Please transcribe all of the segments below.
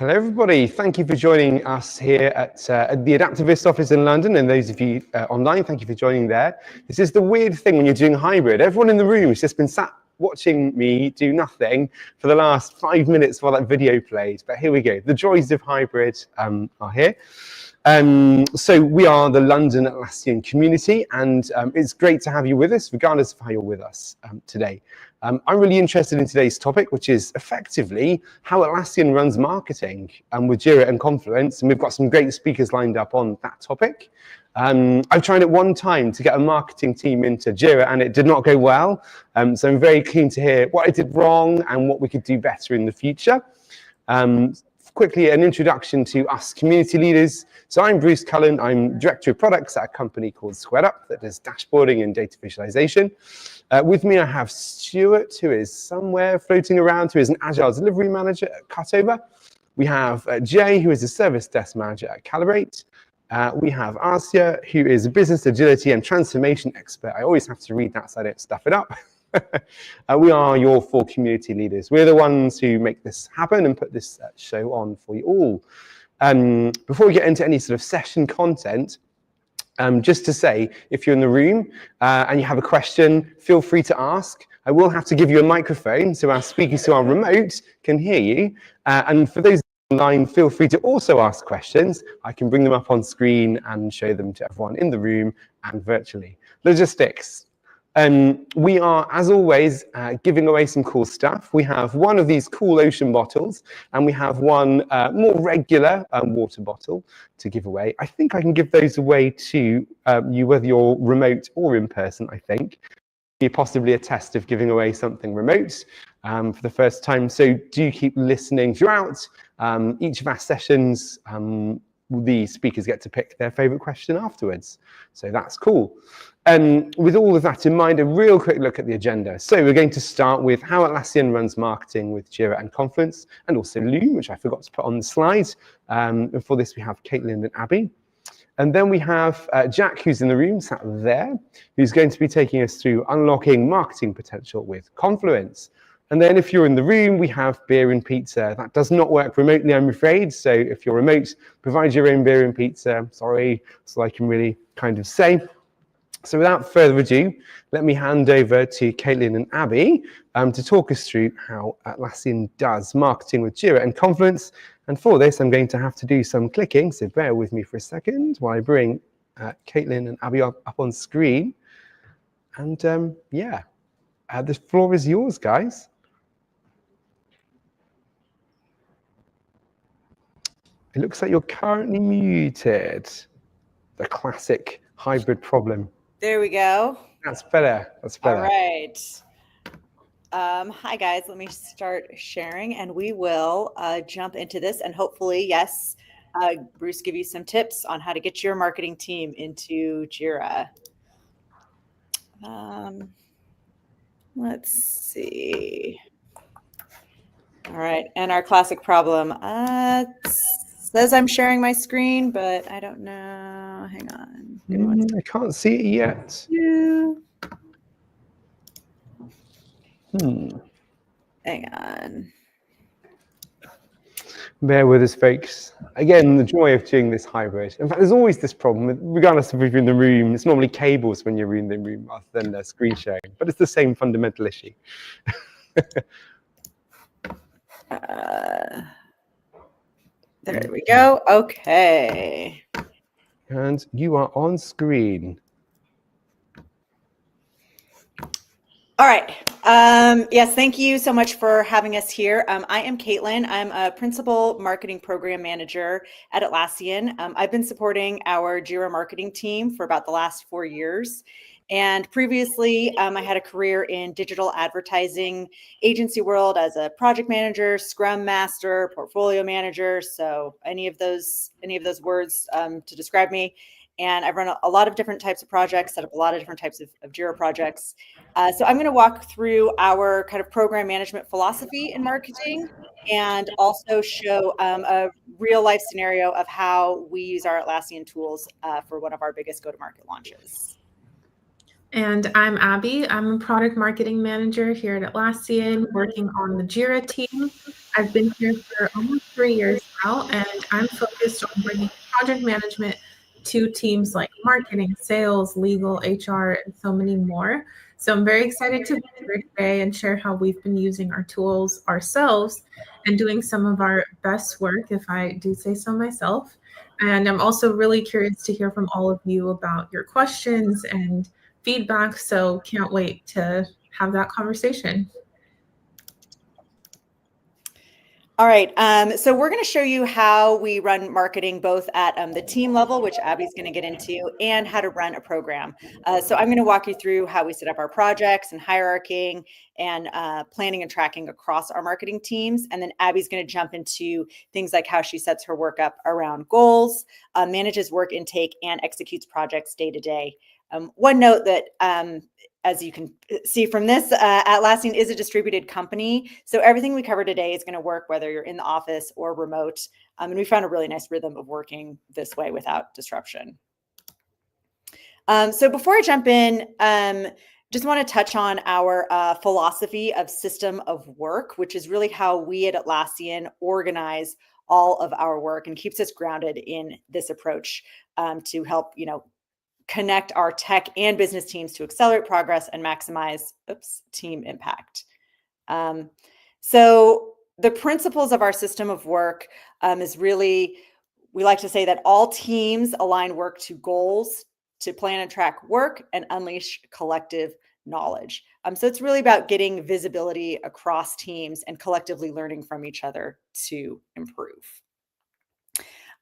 Hello, everybody. Thank you for joining us here at the Adaptavist office in London, and those of you online, thank you for joining there. This is the weird thing when you're doing hybrid. Everyone in the room has just been sat watching me do nothing for the last 5 minutes while that video played, but here we go. The joys of hybrid are here. So we are the London Atlassian community, and it's great to have you with us, regardless of how you're with us today. I'm really interested in today's topic, which is effectively how Atlassian runs marketing with Jira and Confluence, and we've got some great speakers lined up on that topic. I've tried at one time to get a marketing team into Jira, and it did not go well, so I'm very keen to hear what I did wrong and what we could do better in the future. Quickly, an introduction to us community leaders. So I'm Bruce Cullen. I'm Director of Products at a company called SquaredUp that does dashboarding and data visualization. With me, I have Stuart, who is somewhere floating around, who is an Agile Delivery Manager at Cutover. We have Jay, who is a Service Desk Manager at Calibrate. We have Arsia, who is a Business Agility and Transformation Expert. I always have to read that so I don't stuff it up. We are your 4 community leaders. We're the ones who make this happen and put this show on for you all. Before we get into any sort of session content, just to say, if you're in the room and you have a question, feel free to ask. I will have to give you a microphone so our speakers who are remote can hear you. And for those online, feel free to also ask questions. I can bring them up on screen and show them to everyone in the room and virtually. Logistics. We are, as always, giving away some cool stuff. We have one of these cool ocean bottles, and we have one more regular water bottle to give away. I think I can give those away to you, whether you're remote or in person, I think. Be possibly a test of giving away something remote for the first time. So do keep listening throughout each of our sessions. The speakers get to pick their favorite question afterwards. So that's cool. With all of that in mind, a real quick look at the agenda. So we're going to start with how Atlassian runs marketing with Jira and Confluence, and also Loom, which I forgot to put on the slide. And for this, we have Caitlin and Abby. And then we have Jack, who's in the room, sat there, who's going to be taking us through unlocking marketing potential with Confluence. And then if you're in the room, we have beer and pizza. That does not work remotely, I'm afraid. So if you're remote, provide your own beer and pizza. Sorry, that's all I can really kind of say. So without further ado, let me hand over to Caitlin and Abby to talk us through how Atlassian does marketing with Jira and Confluence. And for this, I'm going to have to do some clicking, so bear with me for a second while I bring Caitlin and Abby up on screen. And yeah, the floor is yours, guys. It looks like you're currently muted. The classic hybrid problem. There we go. That's better. That's better. All right. Hi, guys. Let me start sharing, and we will jump into this. And hopefully, yes, Bruce, give you some tips on how to get your marketing team into Jira. Let's see. All right. And our classic problem. Says I'm sharing my screen, but I don't know. Hang on. I can't see it yet. Hang on. Bear with us, folks. Again, the joy of doing this hybrid. In fact, there's always this problem, regardless of if you're in the room. It's normally cables when you're in the room rather than screen sharing, but it's the same fundamental issue. There we go. Okay. And you are on screen. All right. Yes, thank you so much for having us here. I am Caitlin. I'm a Principal Marketing Program Manager at Atlassian. I've been supporting our Jira marketing team for about the last 4 years. And previously, I had a career in digital advertising agency world as a project manager, scrum master, portfolio manager. So any of those words to describe me. And I've run a lot of different types of projects, set up a lot of different types of Jira projects. So I'm going to walk through our kind of program management philosophy in marketing and also show a real life scenario of how we use our Atlassian tools for one of our biggest go-to-market launches. And I'm Abby. I'm a product marketing manager here at Atlassian, working on the Jira team. I've been here for almost 3 years now, and I'm focused on bringing project management to teams like marketing, sales, legal, HR, and so many more. So I'm very excited to be here today and share how we've been using our tools ourselves and doing some of our best work, if I do say so myself. And I'm also really curious to hear from all of you about your questions and feedback. So can't wait to have that conversation. All right, so we're going to show you how we run marketing both at the team level, which Abby's going to get into, and how to run a program. So I'm going to walk you through how we set up our projects and hierarchying and planning and tracking across our marketing teams. And then Abby's going to jump into things like how she sets her work up around goals, manages work intake, and executes projects day to day. One note that as you can see from this, Atlassian is a distributed company. So everything we cover today is going to work whether you're in the office or remote. And we found a really nice rhythm of working this way without disruption. So before I jump in, just want to touch on our philosophy of system of work, which is really how we at Atlassian organize all of our work and keeps us grounded in this approach to help, connect our tech and business teams to accelerate progress and maximize team impact. So the principles of our system of work is really, we like to say that all teams align work to goals, to plan and track work, and unleash collective knowledge. So it's really about getting visibility across teams and collectively learning from each other to improve.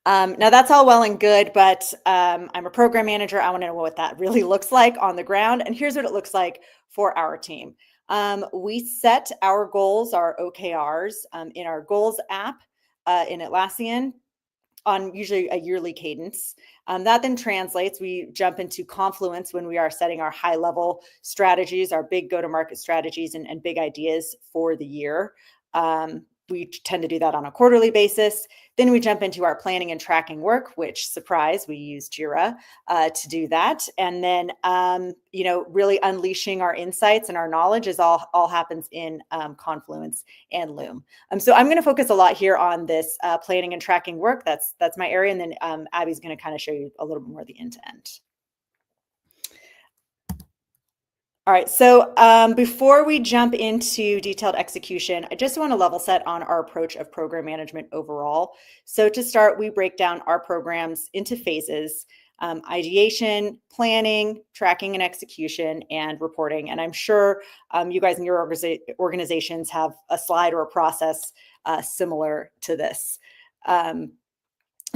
Now that's all well and good, but I'm a program manager. I want to know what that really looks like on the ground. And here's what it looks like for our team. We set our goals, our OKRs, in our goals app in Atlassian on usually a yearly cadence. That then translates, we jump into Confluence when we are setting our high level strategies, our big go-to-market strategies and big ideas for the year. We tend to do that on a quarterly basis. Then we jump into our planning and tracking work, which, surprise, we use Jira to do that. And then, really unleashing our insights and our knowledge is all happens in Confluence and Loom. So I'm going to focus a lot here on this planning and tracking work. That's my area. And then Abby's going to kind of show you a little bit more of the end to end. All right, so before we jump into detailed execution, I just want to level set on our approach of program management overall. So to start, we break down our programs into phases: ideation, planning, tracking and execution, and reporting. And I'm sure you guys in your organizations have a slide or a process similar to this.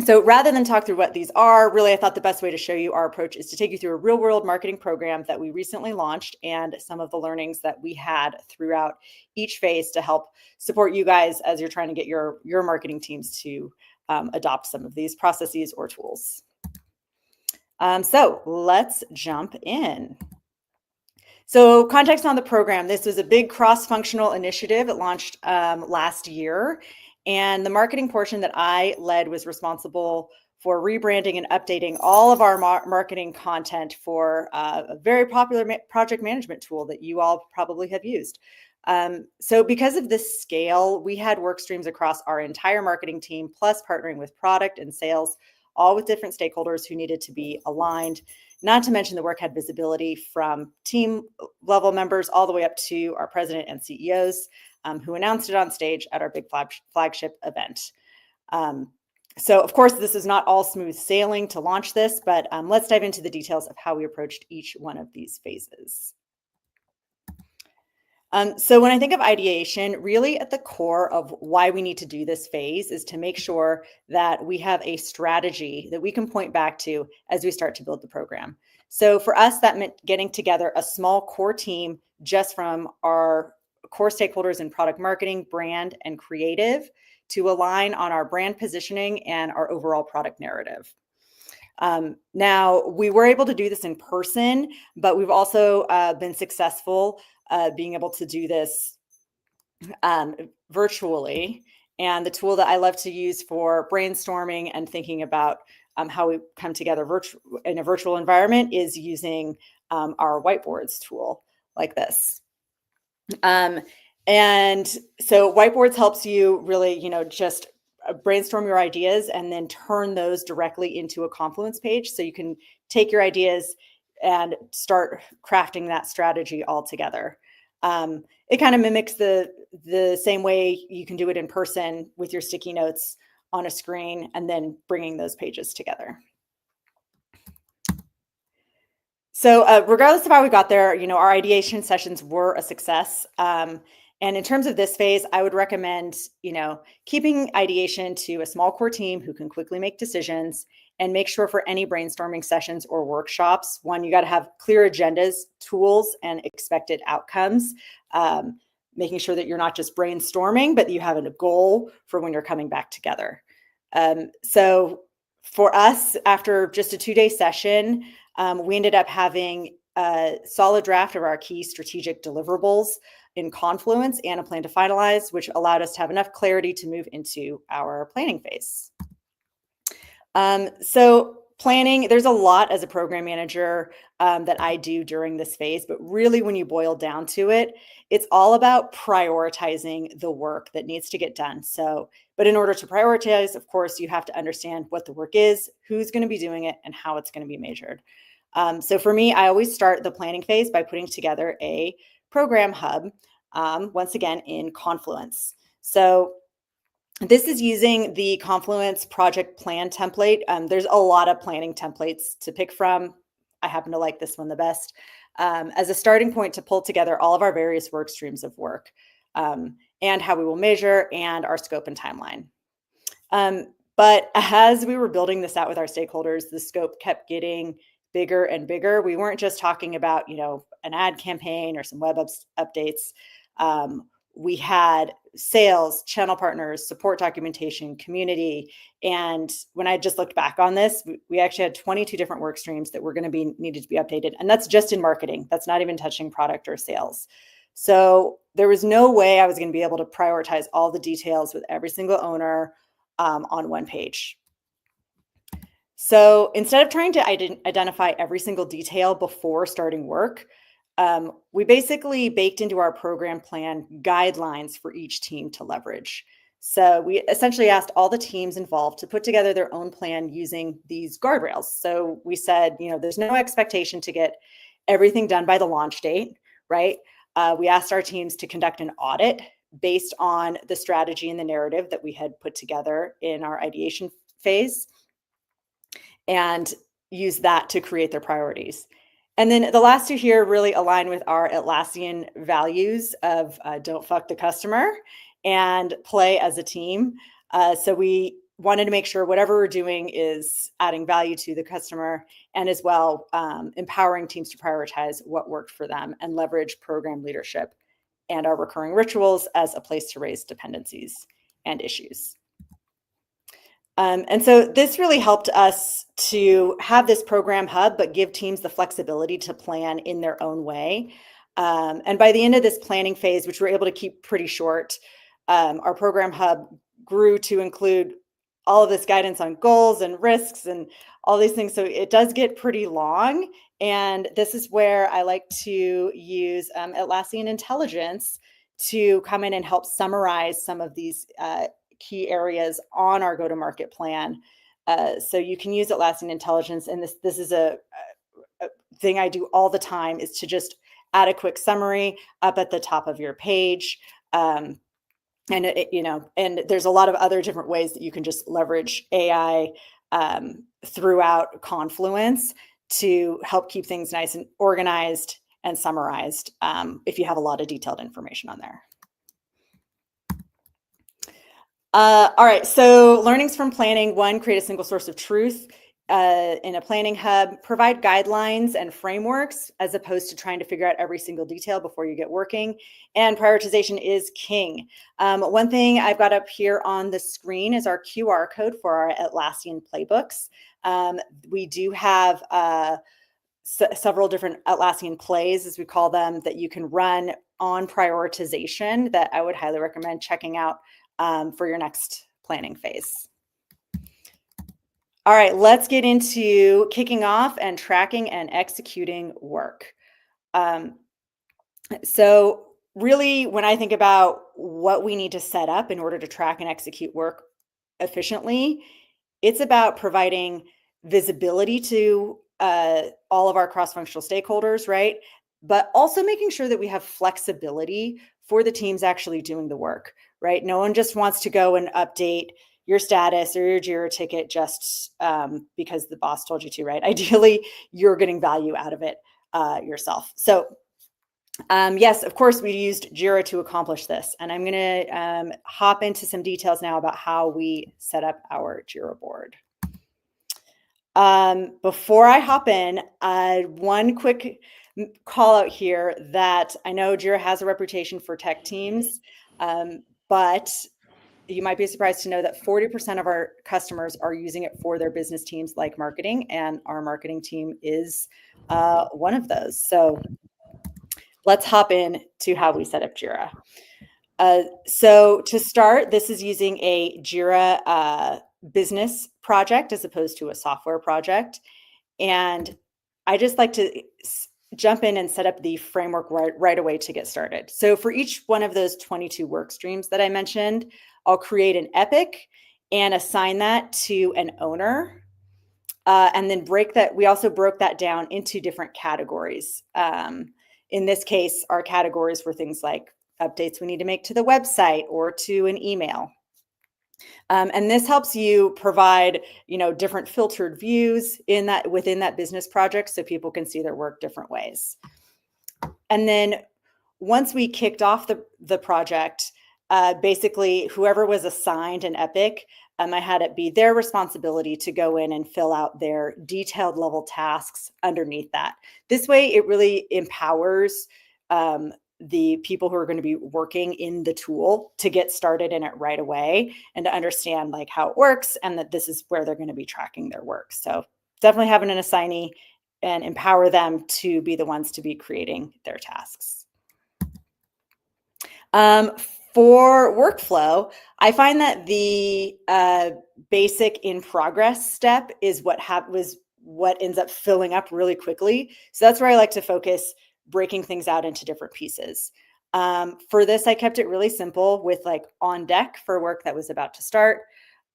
So rather than talk through what these are, really, I thought the best way to show you our approach is to take you through a real-world marketing program that we recently launched and some of the learnings that we had throughout each phase to help support you guys as you're trying to get your marketing teams to adopt some of these processes or tools. So let's jump in. So context on the program: this was a big cross-functional initiative. It launched last year. And the marketing portion that I led was responsible for rebranding and updating all of our marketing content for a very popular project management tool that you all probably have used. So because of this scale, we had work streams across our entire marketing team, plus partnering with product and sales, all with different stakeholders who needed to be aligned. Not to mention the work had visibility from team level members all the way up to our president and CEOs. Who announced it on stage at our big flagship event. So of course, this is not all smooth sailing to launch this, but let's dive into the details of how we approached each one of these phases. So when I think of ideation, really at the core of why we need to do this phase is to make sure that we have a strategy that we can point back to as we start to build the program. So for us, that meant getting together a small core team just from our core stakeholders in product marketing, brand, and creative to align on our brand positioning and our overall product narrative. Now, we were able to do this in person, but we've also been successful being able to do this virtually. And the tool that I love to use for brainstorming and thinking about how we come together in a virtual environment is using our whiteboards tool like this. And so whiteboards helps you really, just brainstorm your ideas and then turn those directly into a Confluence page. So you can take your ideas and start crafting that strategy all together. It kind of mimics the same way you can do it in person with your sticky notes on a screen and then bringing those pages together. So regardless of how we got there, our ideation sessions were a success. And in terms of this phase, I would recommend, keeping ideation to a small core team who can quickly make decisions, and make sure for any brainstorming sessions or workshops, one, you got to have clear agendas, tools, and expected outcomes, making sure that you're not just brainstorming, but you have a goal for when you're coming back together. So for us, after just a 2-day session, we ended up having a solid draft of our key strategic deliverables in Confluence and a plan to finalize, which allowed us to have enough clarity to move into our planning phase. So planning, there's a lot as a program manager that I do during this phase, but really when you boil down to it, it's all about prioritizing the work that needs to get done. But in order to prioritize, of course, you have to understand what the work is, who's going to be doing it, and how it's going to be measured. So for me, I always start the planning phase by putting together a program hub, once again, in Confluence. So this is using the Confluence project plan template. There's a lot of planning templates to pick from. I happen to like this one the best, as a starting point to pull together all of our various work streams of work, and how we will measure, and our scope and timeline. But as we were building this out with our stakeholders, the scope kept getting bigger and bigger. We weren't just talking about, an ad campaign or some web updates. We had sales, channel partners, support documentation, community. And when I just looked back on this, we actually had 22 different work streams that were going to be needed to be updated. And that's just in marketing. That's not even touching product or sales. So there was no way I was going to be able to prioritize all the details with every single owner on one page. So instead of trying to identify every single detail before starting work, we basically baked into our program plan guidelines for each team to leverage. So we essentially asked all the teams involved to put together their own plan using these guardrails. So we said, there's no expectation to get everything done by the launch date, right? We asked our teams to conduct an audit based on the strategy and the narrative that we had put together in our ideation phase, and use that to create their priorities. And then the last two here really align with our Atlassian values of don't fuck the customer and play as a team. So we wanted to make sure whatever we're doing is adding value to the customer, and as well empowering teams to prioritize what worked for them and leverage program leadership and our recurring rituals as a place to raise dependencies and issues. And so this really helped us to have this program hub, but give teams the flexibility to plan in their own way. And by the end of this planning phase, which we're able to keep pretty short, our program hub grew to include all of this guidance on goals and risks and all these things. So it does get pretty long. And this is where I like to use Atlassian intelligence to come in and help summarize some of these key areas on our go-to-market plan. So you can use Atlassian intelligence, and this is a thing I do all the time, is to just add a quick summary up at the top of your page. And there's a lot of other different ways that you can just leverage AI throughout Confluence to help keep things nice and organized and summarized if you have a lot of detailed information on there. All right, so learnings from planning. One, create a single source of truth in a planning hub. Provide guidelines and frameworks as opposed to trying to figure out every single detail before you get working. And prioritization is king. One thing I've got up here on the screen is our QR code for our Atlassian playbooks. We do have several different Atlassian plays, as we call them, that you can run on prioritization that I would highly recommend checking out for your next planning phase. All right, let's get into kicking off and tracking and executing work. So really, when I think about what we need to set up in order to track and execute work efficiently, it's about providing visibility to all of our cross-functional stakeholders, right? But also making sure that we have flexibility for the teams actually doing the work, right? No one just wants to go and update your status or your Jira ticket just because the boss told you to, right? Ideally, you're getting value out of it yourself. So yes, of course, we used Jira to accomplish this. And I'm going to hop into some details now about how we set up our Jira board. Before I hop in, one quick call out here that I know Jira has a reputation for tech teams, but you might be surprised to know that 40% of our customers are using it for their business teams like marketing, and our marketing team is one of those. So let's hop in to how we set up Jira. So to start, this is using a Jira business project as opposed to a software project. And I just like to jump in and set up the framework right away to get started. So for each one of those 22 work streams that I mentioned, I'll create an epic and assign that to an owner. And then we also broke that down into different categories. In this case, our categories were things like updates we need to make to the website or to an email. And this helps you provide, different filtered views within that business project so people can see their work different ways. And then once we kicked off the project, basically whoever was assigned an epic, I had it be their responsibility to go in and fill out their detailed level tasks underneath that. This way, it really empowers the people who are going to be working in the tool to get started in it right away and to understand like how it works and that this is where they're going to be tracking their work. So definitely having an assignee and empower them to be the ones to be creating their tasks. For workflow, I find that the basic in progress step is what ends up filling up really quickly. So that's where I like to focus, breaking things out into different pieces. For this, I kept it really simple with like on deck for work that was about to start.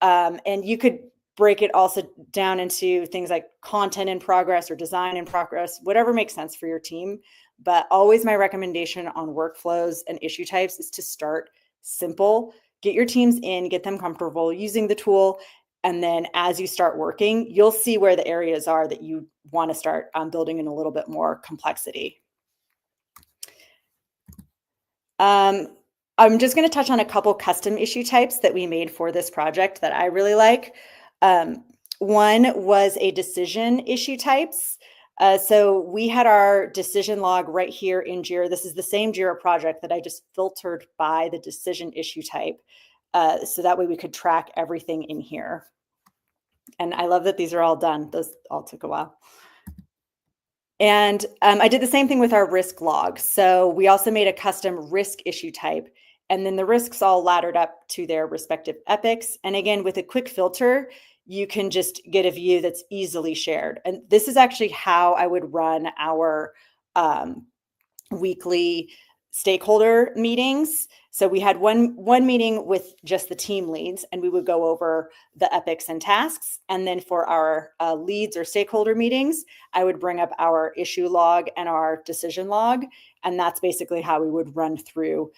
And you could break it also down into things like content in progress or design in progress, whatever makes sense for your team. But always my recommendation on workflows and issue types is to start simple, get your teams in, get them comfortable using the tool. And then as you start working, you'll see where the areas are that you want to start building in a little bit more complexity. I'm just going to touch on a couple custom issue types that we made for this project that I really like. One was a decision issue types. So we had our decision log right here in Jira. This is the same Jira project that I just filtered by the decision issue type. So that way we could track everything in here. And I love that these are all done. Those all took a while. And I did the same thing with our risk log. So we also made a custom risk issue type. And then the risks all laddered up to their respective epics. And again, with a quick filter, you can just get a view that's easily shared. And this is actually how I would run our weekly stakeholder meetings. So we had one meeting with just the team leads, and we would go over the epics and tasks. And then for our leads or stakeholder meetings, I would bring up our issue log and our decision log. And that's basically how we would run through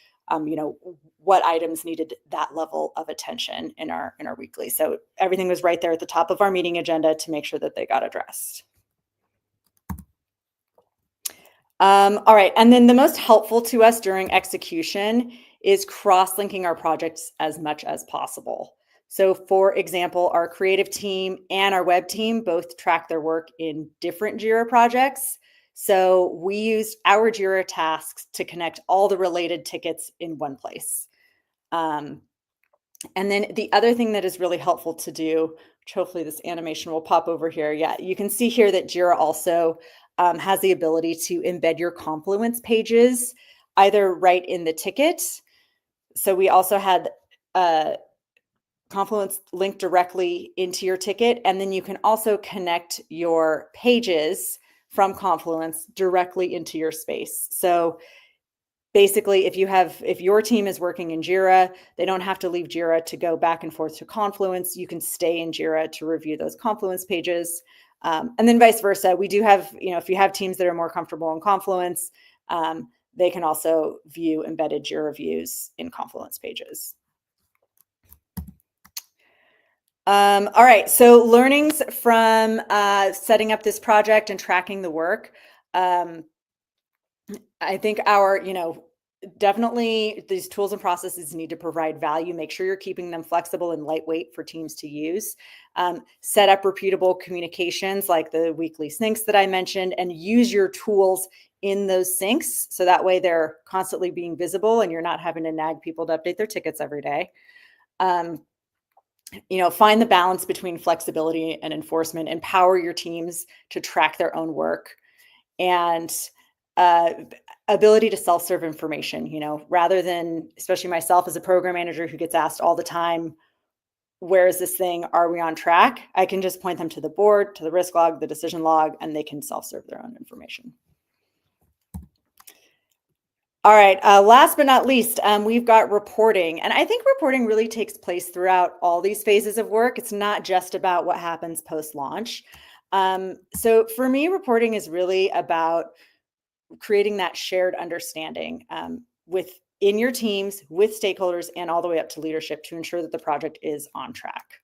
what items needed that level of attention in our weekly. So everything was right there at the top of our meeting agenda to make sure that they got addressed. All right, and then the most helpful to us during execution is cross-linking our projects as much as possible. So for example, our creative team and our web team both track their work in different Jira projects. So we used our Jira tasks to connect all the related tickets in one place. And then the other thing that is really helpful to do, which hopefully this animation will pop over here. Yeah, you can see here that Jira also has the ability to embed your Confluence pages either right in the ticket. So we also had Confluence link directly into your ticket, and then you can also connect your pages from Confluence directly into your space. So basically, if your team is working in Jira, they don't have to leave Jira to go back and forth to Confluence. You can stay in Jira to review those Confluence pages. And then vice versa. We do have, if you have teams that are more comfortable in Confluence, they can also view embedded Jira views in Confluence pages. All right, so learnings from setting up this project and tracking the work. I think definitely these tools and processes need to provide value. Make sure you're keeping them flexible and lightweight for teams to use. Set up repeatable communications like the weekly syncs that I mentioned, and use your tools in those syncs so that way they're constantly being visible and you're not having to nag people to update their tickets every day. Find the balance between flexibility and enforcement. Empower your teams to track their own work, and ability to self-serve information, rather than, especially myself as a program manager who gets asked all the time, where is this thing? Are we on track? I can just point them to the board, to the risk log, the decision log, and they can self-serve their own information. All right, last but not least, we've got reporting. And I think reporting really takes place throughout all these phases of work. It's not just about what happens post-launch. So for me, reporting is really about creating that shared understanding within your teams, with stakeholders, and all the way up to leadership to ensure that the project is on track.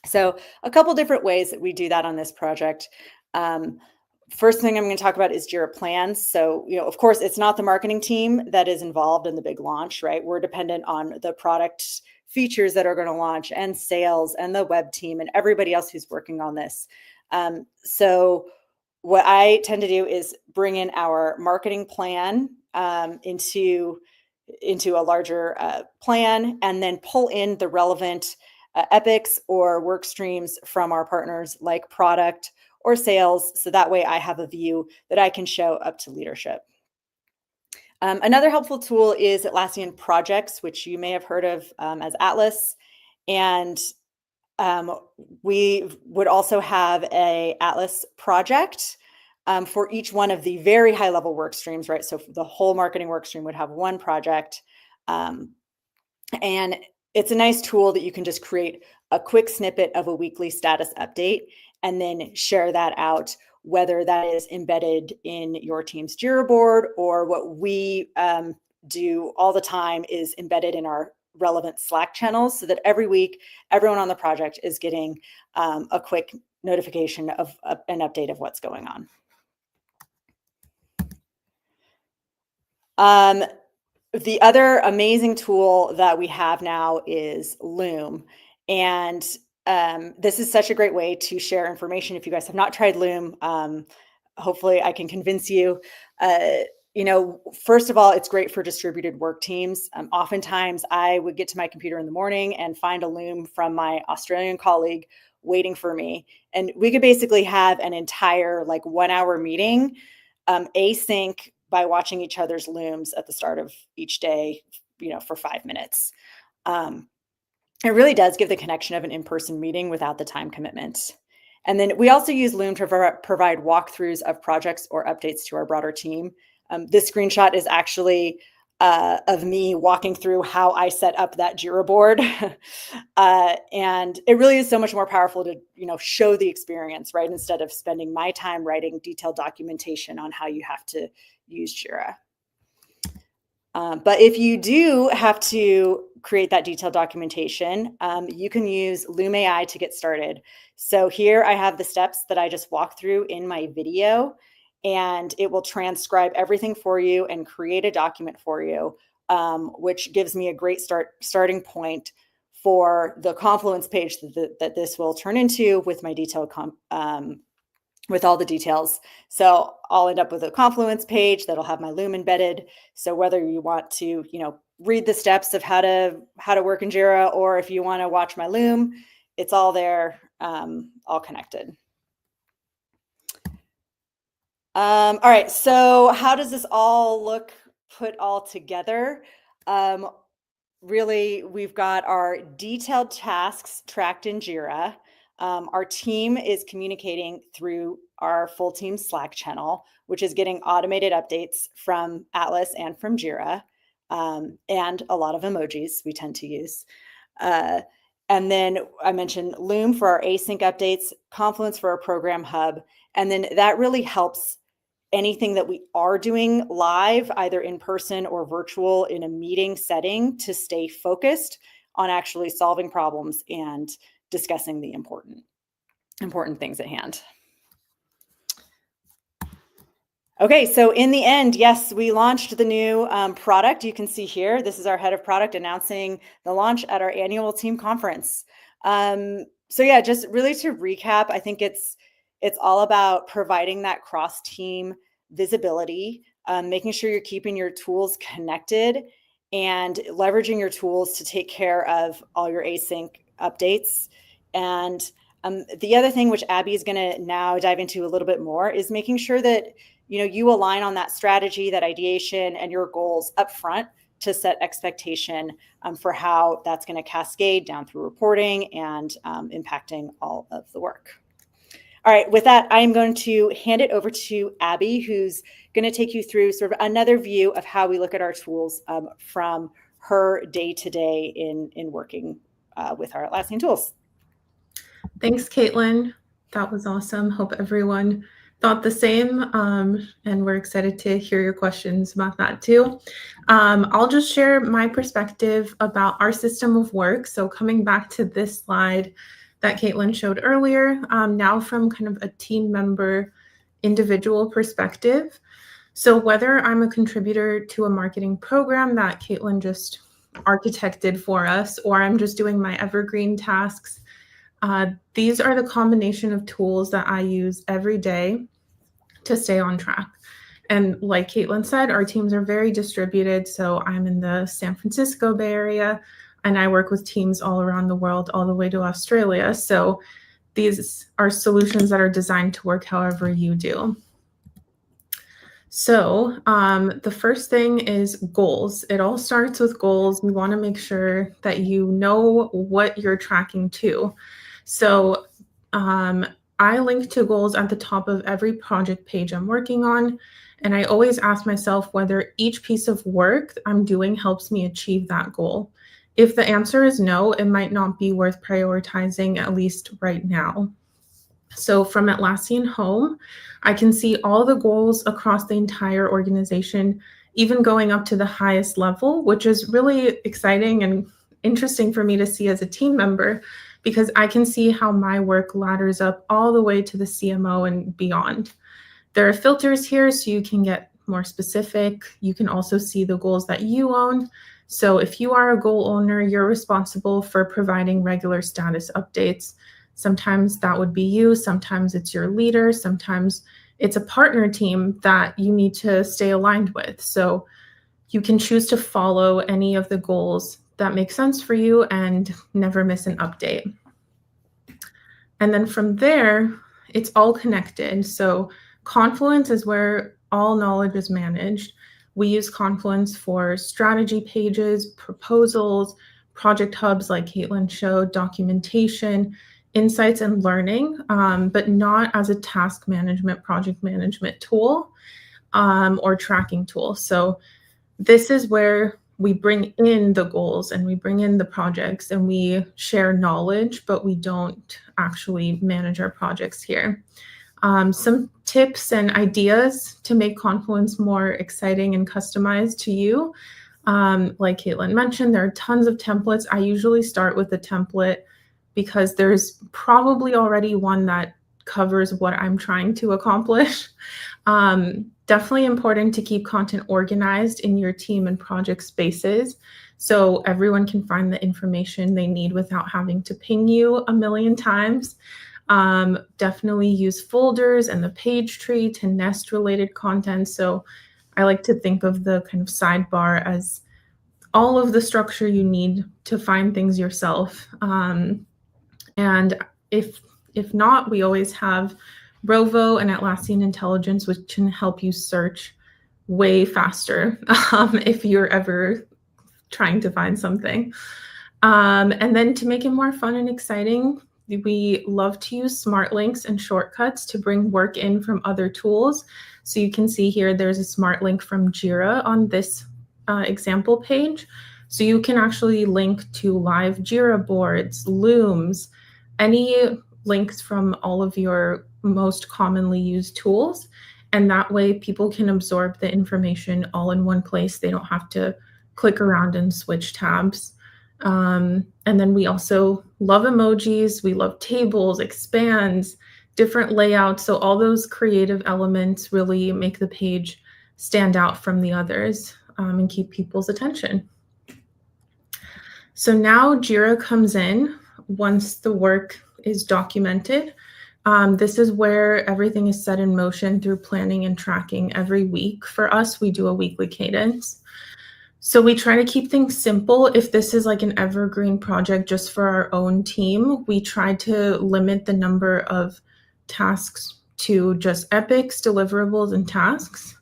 So a couple different ways that we do that on this project. First thing I'm going to talk about is Jira plans. So, of course, it's not the marketing team that is involved in the big launch, right? We're dependent on the product features that are going to launch, and sales, and the web team, and everybody else who's working on this. So what I tend to do is bring in our marketing plan into a larger plan, and then pull in the relevant epics or work streams from our partners like product or sales, so that way I have a view that I can show up to leadership. Another helpful tool is Atlassian Projects, which you may have heard of as Atlas. And we would also have a Atlas project for each one of the very high level work streams, right? So the whole marketing work stream would have one project. And it's a nice tool that you can just create a quick snippet of a weekly status update and then share that out, whether that is embedded in your team's Jira board, or what we do all the time is embedded in our relevant Slack channels, so that every week, everyone on the project is getting a quick notification of an update of what's going on. The other amazing tool that we have now is Loom. And this is such a great way to share information. If you guys have not tried Loom, hopefully I can convince you. First of all, it's great for distributed work teams. Oftentimes I would get to my computer in the morning and find a Loom from my Australian colleague waiting for me. And we could basically have an entire 1 hour meeting async by watching each other's Looms at the start of each day, for 5 minutes. It really does give the connection of an in-person meeting without the time commitment. And then we also use Loom to provide walkthroughs of projects or updates to our broader team. This screenshot is actually of me walking through how I set up that Jira board. And it really is so much more powerful to, show the experience, right? Instead of spending my time writing detailed documentation on how you have to use Jira. But if you do have to create that detailed documentation, you can use Loom AI to get started. So here I have the steps that I just walked through in my video, and it will transcribe everything for you and create a document for you, which gives me a great starting point for the Confluence page that this will turn into with my detailed with all the details. So I'll end up with a Confluence page that'll have my Loom embedded. So whether you want to, read the steps of how to work in Jira, or if you want to watch my Loom, it's all there, all connected. All right, so how does this all look put all together? really, we've got our detailed tasks tracked in Jira. Our team is communicating through our full team Slack channel, which is getting automated updates from Atlas and from Jira, and a lot of emojis we tend to use. And then I mentioned Loom for our async updates, Confluence for our program hub. And then that really helps anything that we are doing live, either in person or virtual in a meeting setting, to stay focused on actually solving problems and discussing the important things at hand. Okay, so in the end, yes, we launched the new product. You can see here, this is our head of product announcing the launch at our annual team conference. So yeah, just really to recap, I think it's all about providing that cross-team visibility, making sure you're keeping your tools connected and leveraging your tools to take care of all your async updates. And the other thing, which Abby is going to now dive into a little bit more, is making sure that you align on that strategy, that ideation, and your goals up front to set expectation for how that's going to cascade down through reporting and impacting all of the work. All right, with that, I'm going to hand it over to Abby, who's going to take you through sort of another view of how we look at our tools from her day-to-day in working with our Atlassian tools. Thanks, Caitlin. That was awesome. Hope everyone thought the same, and we're excited to hear your questions about that too. I'll just share my perspective about our system of work. So coming back to this slide that Caitlin showed earlier, now from kind of a team member individual perspective. So whether I'm a contributor to a marketing program that Caitlin just architected for us, or I'm just doing my evergreen tasks, these are the combination of tools that I use every day to stay on track. And like Caitlin said, our teams are very distributed. So I'm in the San Francisco Bay Area, and I work with teams all around the world, all the way to Australia. So these are solutions that are designed to work however you do. So the first thing is goals. It all starts with goals. We want to make sure that you know what you're tracking to. So I link to goals at the top of every project page I'm working on. And I always ask myself whether each piece of work I'm doing helps me achieve that goal. If the answer is no, it might not be worth prioritizing, at least right now. So from Atlassian Home, I can see all the goals across the entire organization, even going up to the highest level, which is really exciting and interesting for me to see as a team member, because I can see how my work ladders up all the way to the CMO and beyond. There are filters here so you can get more specific. You can also see the goals that you own. So if you are a goal owner, you're responsible for providing regular status updates. Sometimes that would be you, sometimes it's your leader, sometimes it's a partner team that you need to stay aligned with. So you can choose to follow any of the goals that make sense for you and never miss an update. And then from there, it's all connected. So Confluence is where all knowledge is managed. We use Confluence for strategy pages, proposals, project hubs like Caitlin showed, documentation, insights, and learning, but not as a task management, project management tool or tracking tool. So this is where we bring in the goals and we bring in the projects and we share knowledge, but we don't actually manage our projects here. Some tips and ideas to make Confluence more exciting and customized to you. Like Caitlin mentioned, there are tons of templates. I usually start with a template because there's probably already one that covers what I'm trying to accomplish. Definitely important to keep content organized in your team and project spaces so everyone can find the information they need without having to ping you a million times. Definitely use folders and the page tree to nest related content. So I like to think of the kind of sidebar as all of the structure you need to find things yourself. And if not, we always have Rovo and Atlassian Intelligence, which can help you search way faster if you're ever trying to find something. And then to make it more fun and exciting, we love to use smart links and shortcuts to bring work in from other tools. So you can see here, there's a smart link from Jira on this example page. So you can actually link to live Jira boards, Looms, any links from all of your most commonly used tools. And that way people can absorb the information all in one place. They don't have to click around and switch tabs. And then we also love emojis. We love tables, expands, different layouts. So all those creative elements really make the page stand out from the others and keep people's attention. So now Jira comes in once the work is documented. This is where everything is set in motion through planning and tracking every week. For us, we do a weekly cadence. So we try to keep things simple. If this is like an evergreen project just for our own team, we try to limit the number of tasks to just epics, deliverables, and tasks.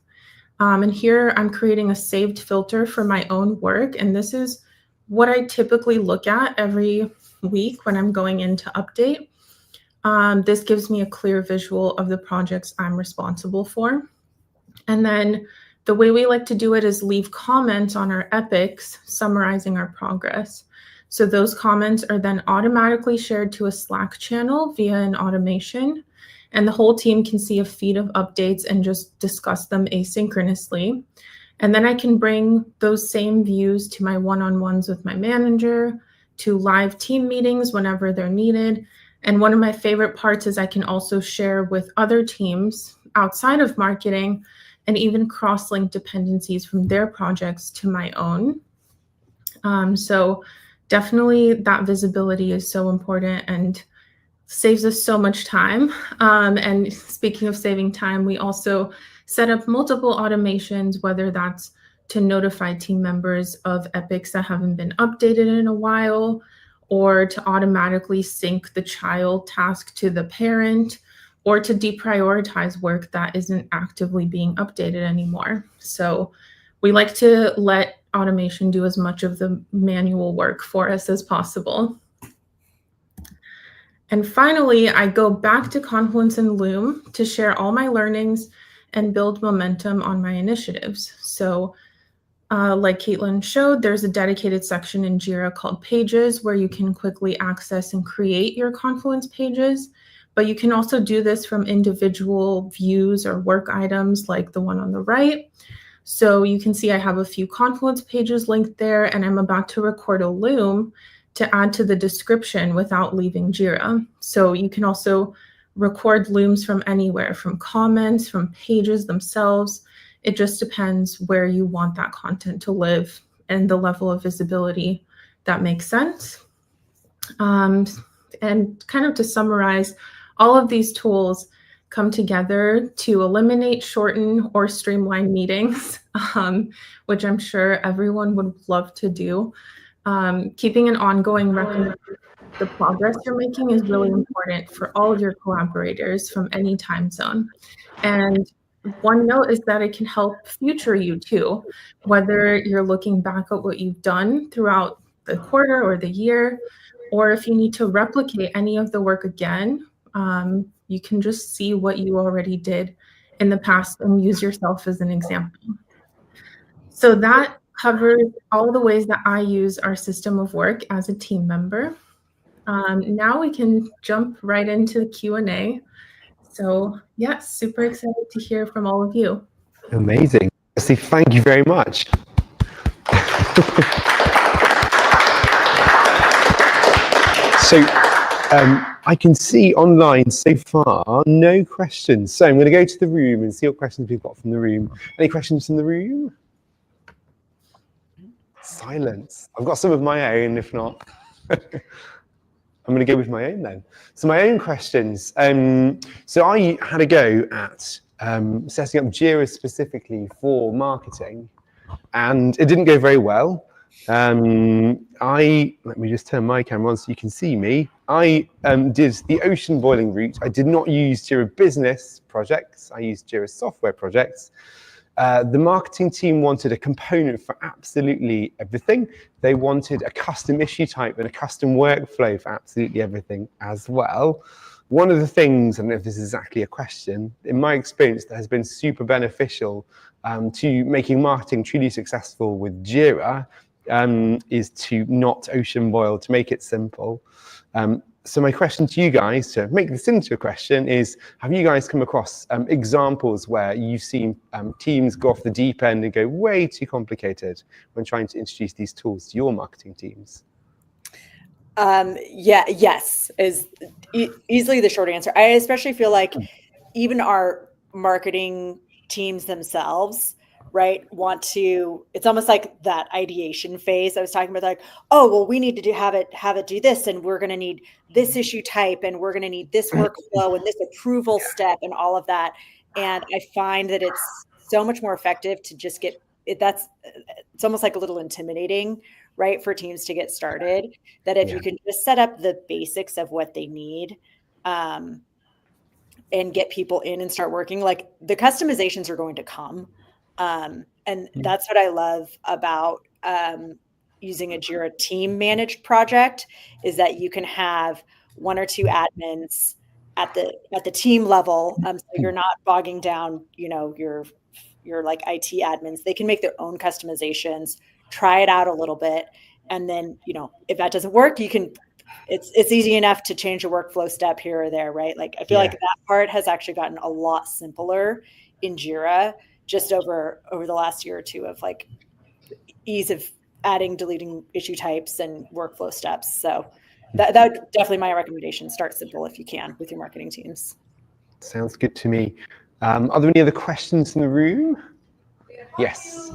And here I'm creating a saved filter for my own work. And this is what I typically look at every week when I'm going in to update. This gives me a clear visual of the projects I'm responsible for. And then the way we like to do it is leave comments on our epics summarizing our progress. So those comments are then automatically shared to a Slack channel via an automation, and the whole team can see a feed of updates and just discuss them asynchronously. And then I can bring those same views to my one-on-ones with my manager, to live team meetings whenever they're needed. And one of my favorite parts is I can also share with other teams outside of marketing and even cross-link dependencies from their projects to my own. So definitely that visibility is so important and saves us so much time. And speaking of saving time, we also set up multiple automations, whether that's to notify team members of epics that haven't been updated in a while, or to automatically sync the child task to the parent, or to deprioritize work that isn't actively being updated anymore. So we like to let automation do as much of the manual work for us as possible. And finally, I go back to Confluence and Loom to share all my learnings and build momentum on my initiatives. So like Caitlin showed, there's a dedicated section in Jira called Pages where you can quickly access and create your Confluence pages. But you can also do this from individual views or work items like the one on the right. So you can see I have a few Confluence pages linked there, and I'm about to record a Loom to add to the description without leaving Jira. So you can also record Looms from anywhere, from comments, from pages themselves. It just depends where you want that content to live and the level of visibility that makes sense. And kind of to summarize, all of these tools come together to eliminate, shorten, or streamline meetings, which I'm sure everyone would love to do. Keeping an ongoing record of the progress you're making is really important for all of your collaborators from any time zone. And one note is that it can help future you too, whether you're looking back at what you've done throughout the quarter or the year, or if you need to replicate any of the work again, you can just see what you already did in the past and use yourself as an example. So that covers all the ways that I use our system of work as a team member. Now we can jump right into the Q&A. So yes, super excited to hear from all of you. Amazing. Steve, thank you very much. So I can see online so far no questions. So I'm going to go to the room and see what questions we've got from the room. Any questions from the room? Silence. I've got some of my own, if not. I'm going to go with my own then. So my own questions. So I had a go at setting up Jira specifically for marketing, and it didn't go very well. Let me just turn my camera on so you can see me. I did the ocean boiling route. I did not use Jira business projects. I used Jira software projects. The marketing team wanted a component for absolutely everything. They wanted a custom issue type and a custom workflow for absolutely everything as well. One of the things, I don't know if this is exactly a question, in my experience that has been super beneficial to making marketing truly successful with Jira is to not ocean boil, to make it simple. So my question to you guys, to make this into a question, is have you guys come across examples where you've seen teams go off the deep end and go way too complicated when trying to introduce these tools to your marketing teams? Yes, is easily the short answer. I especially feel like even our marketing teams themselves, right, it's almost like that ideation phase I was talking about, like, oh, well, we need to have it do this, and we're going to need this issue type, and we're going to need this workflow and this approval step and all of that. And I find that it's so much more effective to just get it. It's almost like a little intimidating, right, for teams to get started, that if you can just set up the basics of what they need, and get people in and start working, like the customizations are going to come. And that's what I love about using a Jira team managed project, is that you can have one or two admins at the team level. So you're not bogging down, your like IT admins. They can make their own customizations, try it out a little bit. And then, if that doesn't work, it's easy enough to change a workflow step here or there, right? Like I feel like that part has actually gotten a lot simpler in Jira just over the last year or two, of like ease of adding, deleting issue types and workflow steps. So that would definitely my recommendation. Start simple if you can with your marketing teams. Sounds good to me. Are there any other questions in the room? Yes.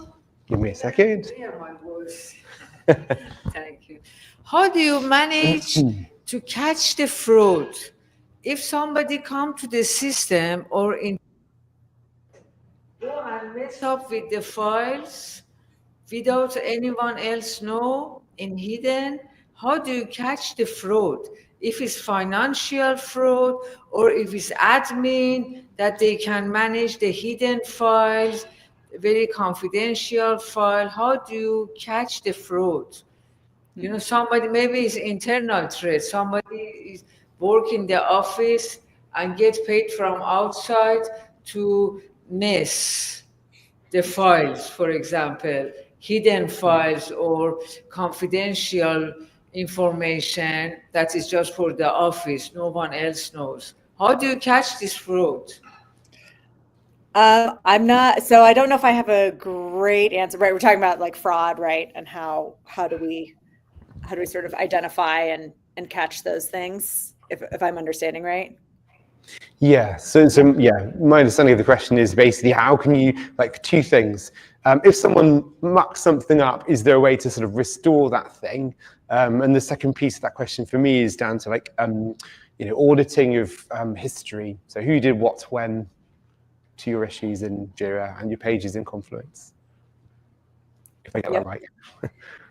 Give me a second. My voice. Thank you. How do you manage to catch the fraud? If somebody come to the system or go and mess up with the files without anyone else know, in hidden, how do you catch the fraud? If it's financial fraud, or if it's admin, that they can manage the hidden files, very confidential file, how do you catch the fraud? Somebody, maybe it's internal threat, somebody is working the office and get paid from outside to mess the files, for example, hidden files or confidential information that is just for the office, no one else knows. How do you catch this fraud? I don't know if I have a great answer, right? We're talking about like fraud, right? And how do we sort of identify and catch those things, if I'm understanding right? Yeah, so my understanding of the question is basically how can you, like, two things. If someone mucks something up, is there a way to sort of restore that thing? And the second piece of that question for me is down to like, auditing of history. So who did what when to your issues in Jira and your pages in Confluence, if I get that right.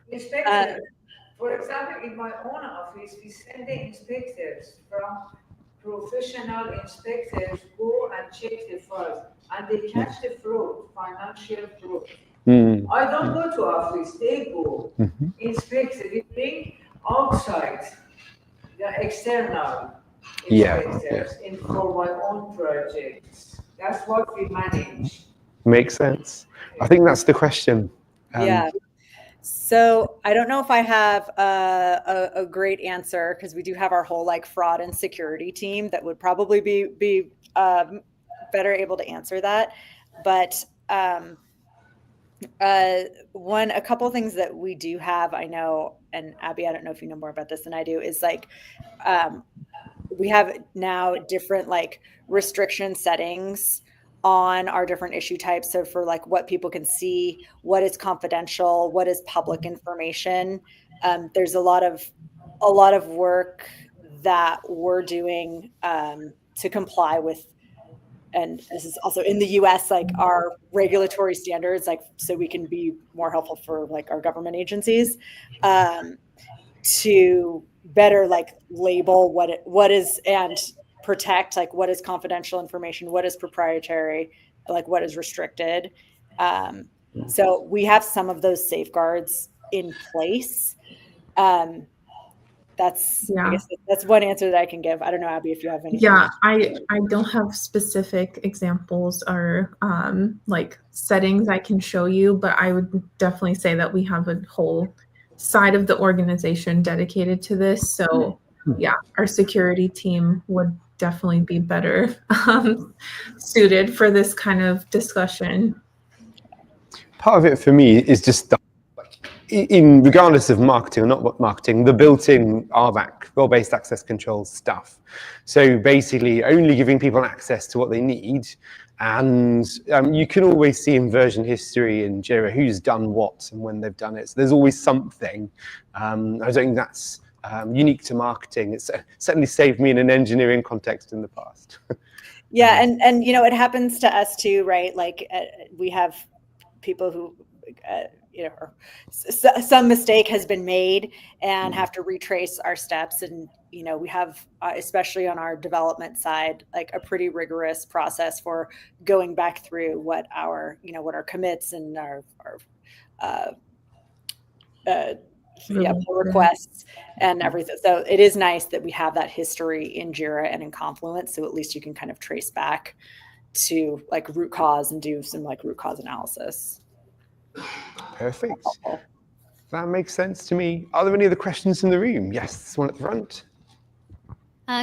Inspector, for example, in my own office, we send the inspectors from professional inspectors go and check the files, and they catch the fraud, financial fraud. I don't go to office, they go. Inspectors, we bring outside, the external inspectors in for my own projects. That's what we manage. Makes sense. I think that's the question. So I don't know if I have a great answer, because we do have our whole like fraud and security team that would probably be better able to answer that. But a couple things that we do have, I know, and Abby, I don't know if you know more about this than I do, is like we have now different like restriction settings on our different issue types. So for like what people can see, what is confidential, what is public information. There's a lot of work that we're doing to comply with, and this is also in the US, like our regulatory standards, like so we can be more helpful for like our government agencies to better like label what is and protect like what is confidential information, what is proprietary, like what is restricted. So we have some of those safeguards in place. That's, I guess that's one answer that I can give. I don't know, Abby, if you have anything. Yeah, I don't have specific examples or like settings I can show you, but I would definitely say that we have a whole side of the organization dedicated to this. So yeah, our security team would definitely be better suited for this kind of discussion. Part of it for me is just in regardless of marketing or not marketing, the built-in RBAC, role-based access control stuff. So basically only giving people access to what they need. And you can always see in version history in Jira who's done what and when they've done it. So there's always something. I don't think that's unique to marketing. It's certainly saved me in an engineering context in the past. Yeah, and you know, it happens to us too, right? Like we have people who, you know, some mistake has been made and have to retrace our steps. And, you know, we have, especially on our development side, like a pretty rigorous process for going back through what our, you know, what our commits and our pull requests and everything. So it is nice that we have that history in Jira and in Confluence. So at least you can kind of trace back to like root cause and do some like root cause analysis. Perfect. That makes sense to me. Are there any other questions in the room? Yes, this one at the front.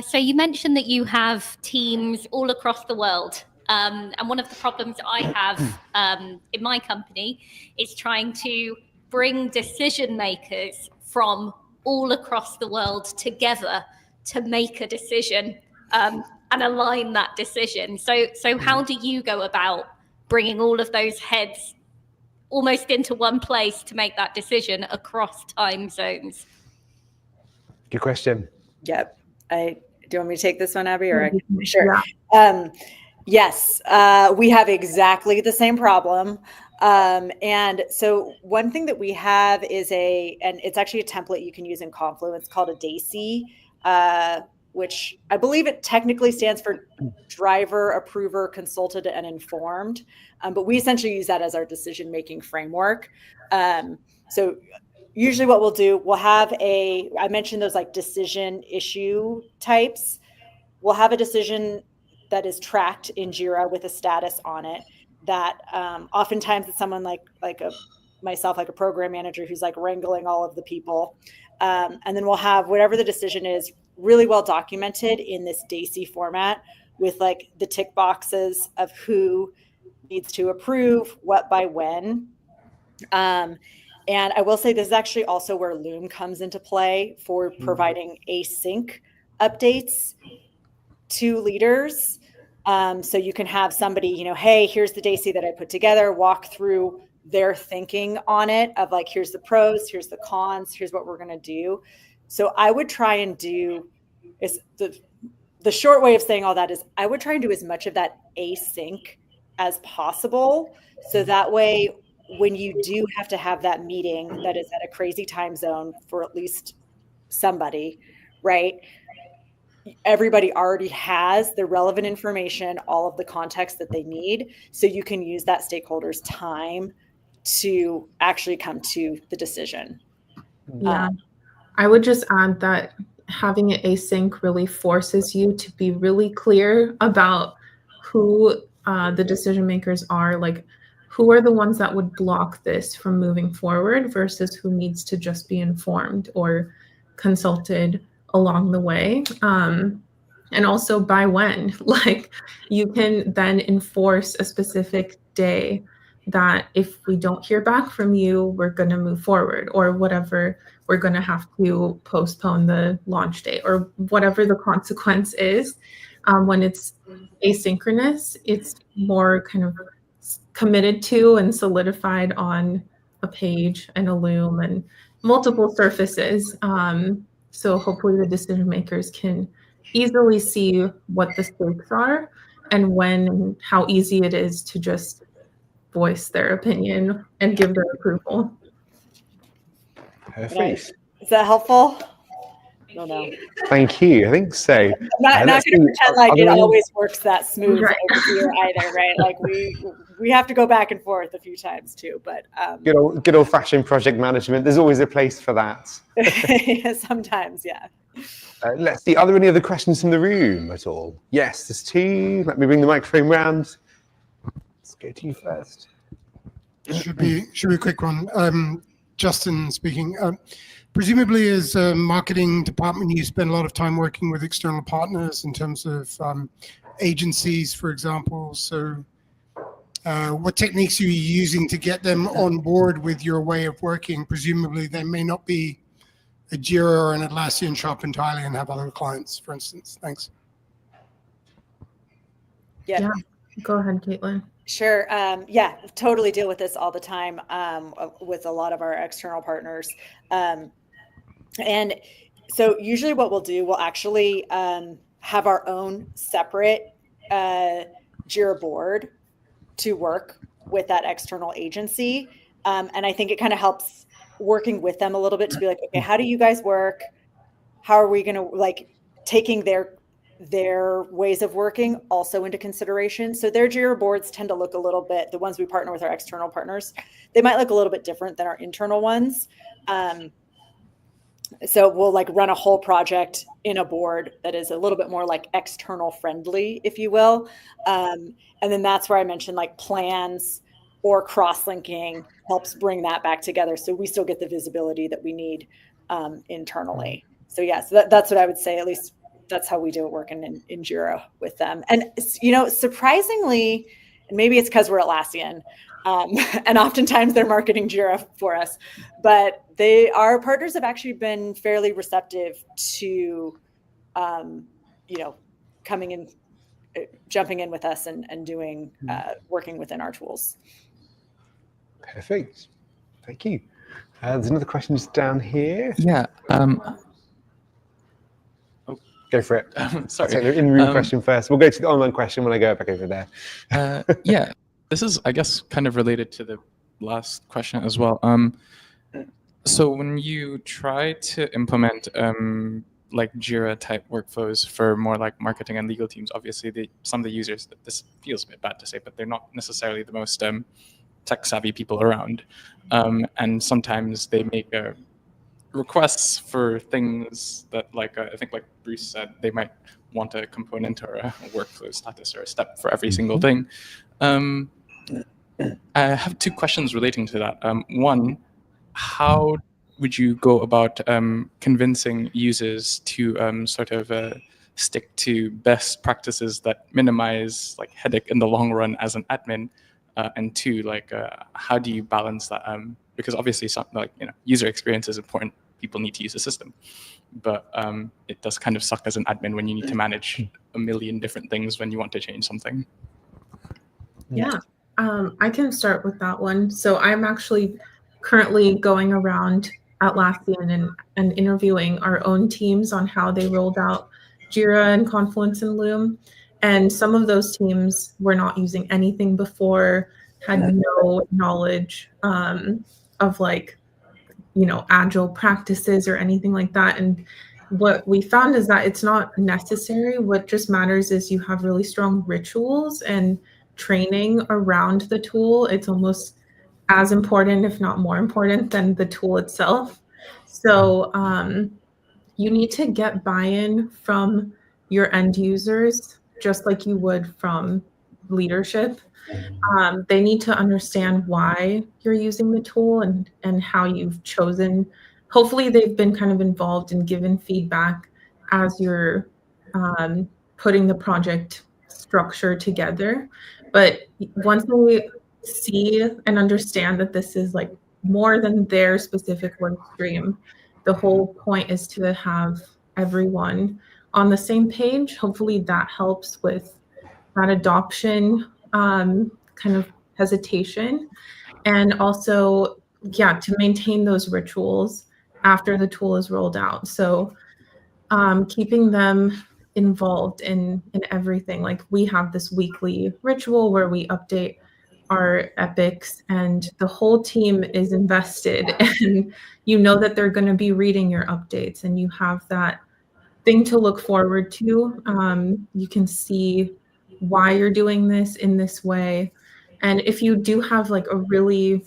So you mentioned that you have teams all across the world. And one of the problems I have in my company is trying to bring decision makers from all across the world together to make a decision and align that decision. So how do you go about bringing all of those heads almost into one place to make that decision across time zones? Good question. Yep. Do you want me to take this one, Abby? Or Sure. Yes, we have exactly the same problem. And so one thing that we have is and it's actually a template you can use in Confluence called a DAISY, which I believe it technically stands for driver, approver, consulted, and informed. But we essentially use that as our decision-making framework. So usually what we'll do, we'll have I mentioned those like decision issue types. We'll have a decision that is tracked in Jira with a status on it that oftentimes it's someone like myself, like a program manager who's like wrangling all of the people. And then we'll have whatever the decision is really well documented in this DAISY format with like the tick boxes of who needs to approve what by when. And I will say this is actually also where Loom comes into play for providing async updates to leaders. So you can have somebody, you know, hey, here's the DAISY that I put together, walk through their thinking on it of like, here's the pros, here's the cons, here's what we're going to do. So I would try and do the short way of saying all that is I would try and do as much of that async as possible. So that way, when you do have to have that meeting that is at a crazy time zone for at least somebody, right? Everybody already has the relevant information, all of the context that they need. So you can use that stakeholder's time to actually come to the decision. Yeah, I would just add that having it async really forces you to be really clear about who the decision makers are, like who are the ones that would block this from moving forward versus who needs to just be informed or consulted along the way. And also by when, like you can then enforce a specific day that if we don't hear back from you, we're going to move forward or whatever, we're going to have to postpone the launch date or whatever the consequence is. When it's asynchronous, it's more kind of committed to and solidified on a page and a Loom and multiple surfaces. So hopefully the decision makers can easily see what the stakes are and when and how easy it is to just voice their opinion and give their approval. Perfect. Is that helpful? Oh, no. Thank you. I think so. I'm not going to pretend like it always works that smooth Right. over here either, right? Like we have to go back and forth a few times too, but good old fashioned project management. There's always a place for that. sometimes, yeah. Let's see. Are there any other questions from the room at all? Yes, there's two. Let me bring the microphone round. Let's go to you first. Should be a quick one. Justin speaking. Presumably, as a marketing department, you spend a lot of time working with external partners in terms of agencies, for example. So what techniques are you using to get them on board with your way of working? Presumably, they may not be a Jira or an Atlassian shop entirely and have other clients, for instance. Thanks. Yeah. Go ahead, Caitlin. Sure. Yeah, totally deal with this all the time with a lot of our external partners. And so usually what we'll do, we'll actually have our own separate Jira board to work with that external agency. And I think it kind of helps working with them a little bit to be like, okay, how do you guys work? How are we going to like taking their ways of working also into consideration? So their Jira boards tend to look a little bit, the ones we partner with our external partners, they might look a little bit different than our internal ones. So we'll like run a whole project in a board that is a little bit more like external friendly, if you will. And then that's where I mentioned like plans or cross-linking helps bring that back together. So we still get the visibility that we need internally. So yeah, so that's what I would say, at least that's how we do it working in Jira with them. And, you know, surprisingly, and maybe it's because we're Atlassian, and oftentimes they're marketing Jira for us, but our partners have actually been fairly receptive to, you know, coming in, jumping in with us and doing, working within our tools. Perfect. Thank you. There's another question just down here. Yeah. Go for it. Sorry. Take the in-room question first. We'll go to the online question when I go back over there. Yeah, this is, I guess, kind of related to the last question as well. So when you try to implement like Jira type workflows for more like marketing and legal teams, obviously some of the users, this feels a bit bad to say, but they're not necessarily the most tech savvy people around. And sometimes they make requests for things that, like I think, like Bruce said, they might want a component or a workflow status or a step for every single thing. I have two questions relating to that. One, how would you go about convincing users to sort of stick to best practices that minimize like headache in the long run as an admin? And two, like how do you balance that? Because obviously, user experience is important. People need to use the system, but it does kind of suck as an admin when you need to manage a million different things when you want to change something. Yeah, I can start with that one. So I'm actually currently going around Atlassian and interviewing our own teams on how they rolled out Jira and Confluence and Loom. And some of those teams were not using anything before, had no knowledge of like, you know, agile practices or anything like that. And what we found is that it's not necessary. What just matters is you have really strong rituals and training around the tool. It's almost as important, if not more important, than the tool itself. So you need to get buy-in from your end users, just like you would from leadership. They need to understand why you're using the tool and how you've chosen. Hopefully they've been kind of involved and given feedback as you're putting the project structure together. But once they see and understand that this is like more than their specific work stream, the whole point is to have everyone on the same page. Hopefully that helps with that adoption kind of hesitation, and also, yeah, to maintain those rituals after the tool is rolled out. So keeping them involved in everything. Like we have this weekly ritual where we update our epics and the whole team is invested, and you know that they're going to be reading your updates, and you have that thing to look forward to. You can see why you're doing this in this way. And if you do have like a really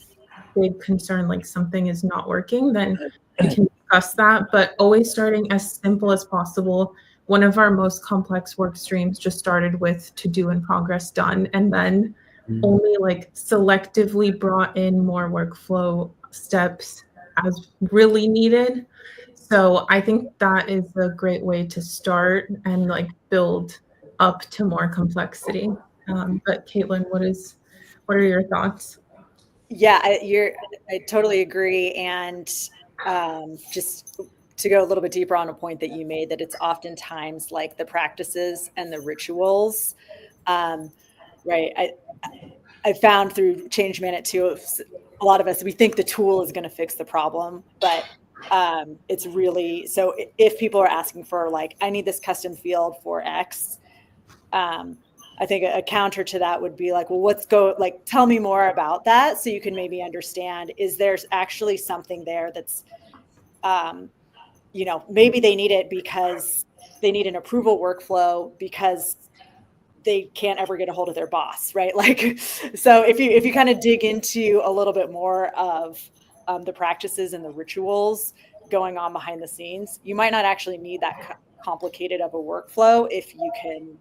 big concern, like something is not working, then we can discuss that, but always starting as simple as possible. One of our most complex work streams just started with to do in progress done, and then only like selectively brought in more workflow steps as really needed. So I think that is a great way to start and like build up to more complexity. But Caitlin, what are your thoughts? Yeah, I totally agree. And just to go a little bit deeper on a point that you made, that it's oftentimes like the practices and the rituals, right? I found through Change Minute too, a lot of us, we think the tool is going to fix the problem, but it's really, so if people are asking for like, I need this custom field for X, I think a counter to that would be like, well, tell me more about that, so you can maybe understand, is there actually something there that's, maybe they need it because they need an approval workflow because they can't ever get a hold of their boss, right? Like, so if you kind of dig into a little bit more of the practices and the rituals going on behind the scenes, you might not actually need that complicated of a workflow if you can,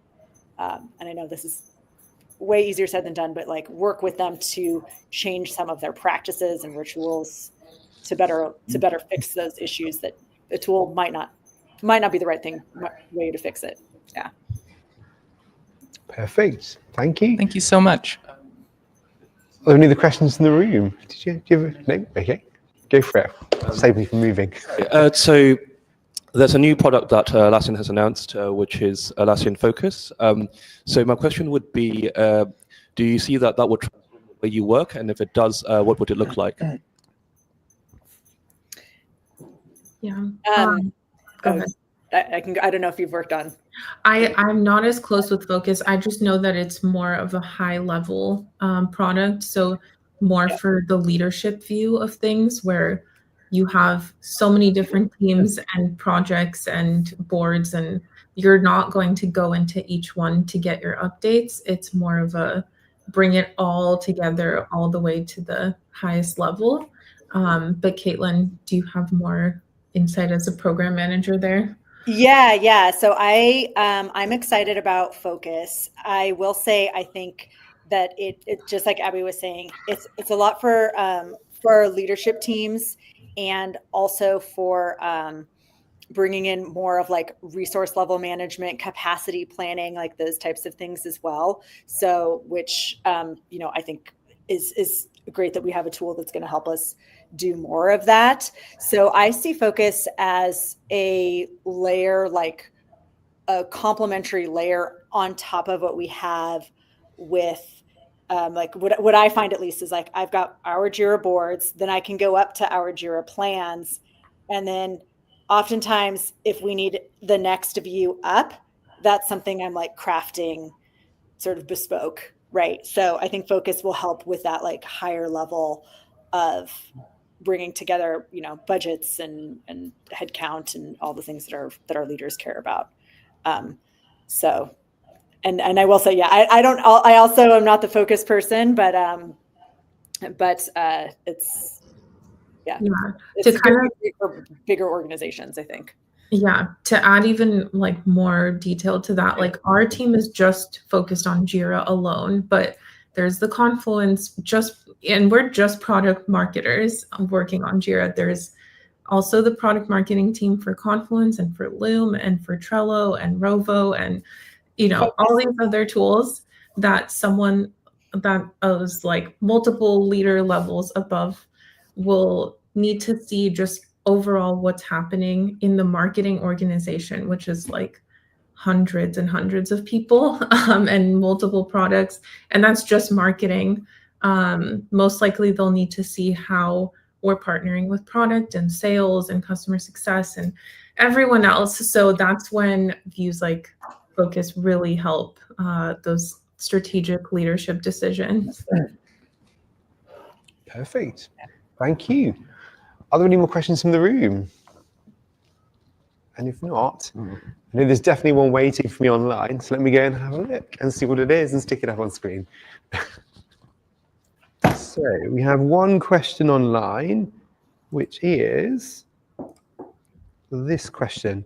and I know this is way easier said than done, but like work with them to change some of their practices and rituals to better fix those issues that the tool might not be the right way to fix it. Yeah. Perfect. Thank you. Thank you so much. Are there any other questions in the room? Do you have a name? Okay, go for it. Save me from moving. So there's a new product that Atlassian has announced, which is Atlassian Focus. So my question would be, do you see that would transform the way you work? And if it does, what would it look like? Yeah. Go ahead. I don't know if you've worked on. I'm not as close with Focus. I just know that it's more of a high level product. So more for the leadership view of things, where you have so many different teams and projects and boards, and you're not going to go into each one to get your updates. It's more of a bring it all together all the way to the highest level. But Caitlin, do you have more insight as a program manager there? Yeah. So I'm excited about Focus. I will say, I think that it just like Abby was saying, it's a lot for leadership teams, and also for bringing in more of like resource level management, capacity planning, like those types of things as well. So, which I think is great that we have a tool that's going to help us do more of that. So I see Focus as a layer, like a complementary layer on top of what we have with like what I find at least is like, I've got our Jira boards, then I can go up to our Jira plans. And then oftentimes if we need the next view up, that's something I'm like crafting sort of bespoke, right? So I think Focus will help with that like higher level of bringing together, budgets and headcount and all the things that our leaders care about. So, and I will say, yeah, I also am not the Focus person, but it's, yeah. It's for bigger organizations, I think. Yeah, to add even like more detail to that, like our team is just focused on Jira alone, but there's the Confluence and we're just product marketers working on Jira. There's also the product marketing team for Confluence and for Loom and for Trello and Rovo and, all these other tools that someone that is like multiple leader levels above will need to see just overall what's happening in the marketing organization, which is like hundreds and hundreds of people and multiple products. And that's just marketing. Most likely they'll need to see how we're partnering with product and sales and customer success and everyone else. So that's when views like Focus really help those strategic leadership decisions. Perfect. Thank you. Are there any more questions from the room? And if not, I know there's definitely one waiting for me online. So let me go and have a look and see what it is and stick it up on screen. So we have one question online, which is this question.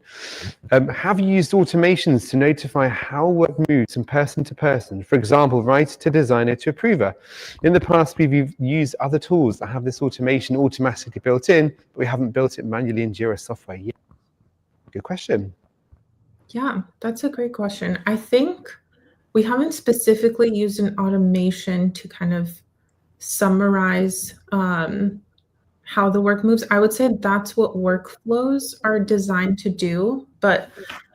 Have you used automations to notify how work moves from person to person? For example, writer to designer to approver. In the past, we've used other tools that have this automation automatically built in, but we haven't built it manually in Jira software yet. Good question. Yeah, that's a great question. I think we haven't specifically used an automation to kind of summarize how the work moves. I would say that's what workflows are designed to do, but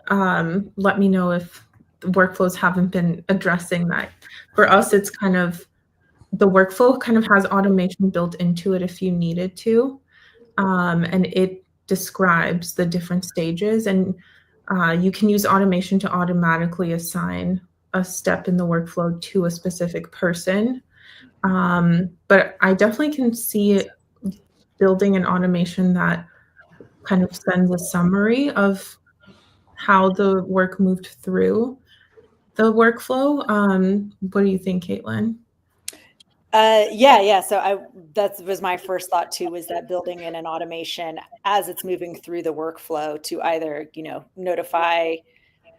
let me know if the workflows haven't been addressing that. For us, it's kind of, the workflow kind of has automation built into it if you needed to, and it describes the different stages, and you can use automation to automatically assign a step in the workflow to a specific person. But I definitely can see it building an automation that kind of sends a summary of how the work moved through the workflow. What do you think, Caitlin? Yeah. So that was my first thought too, was that building in an automation as it's moving through the workflow to either, notify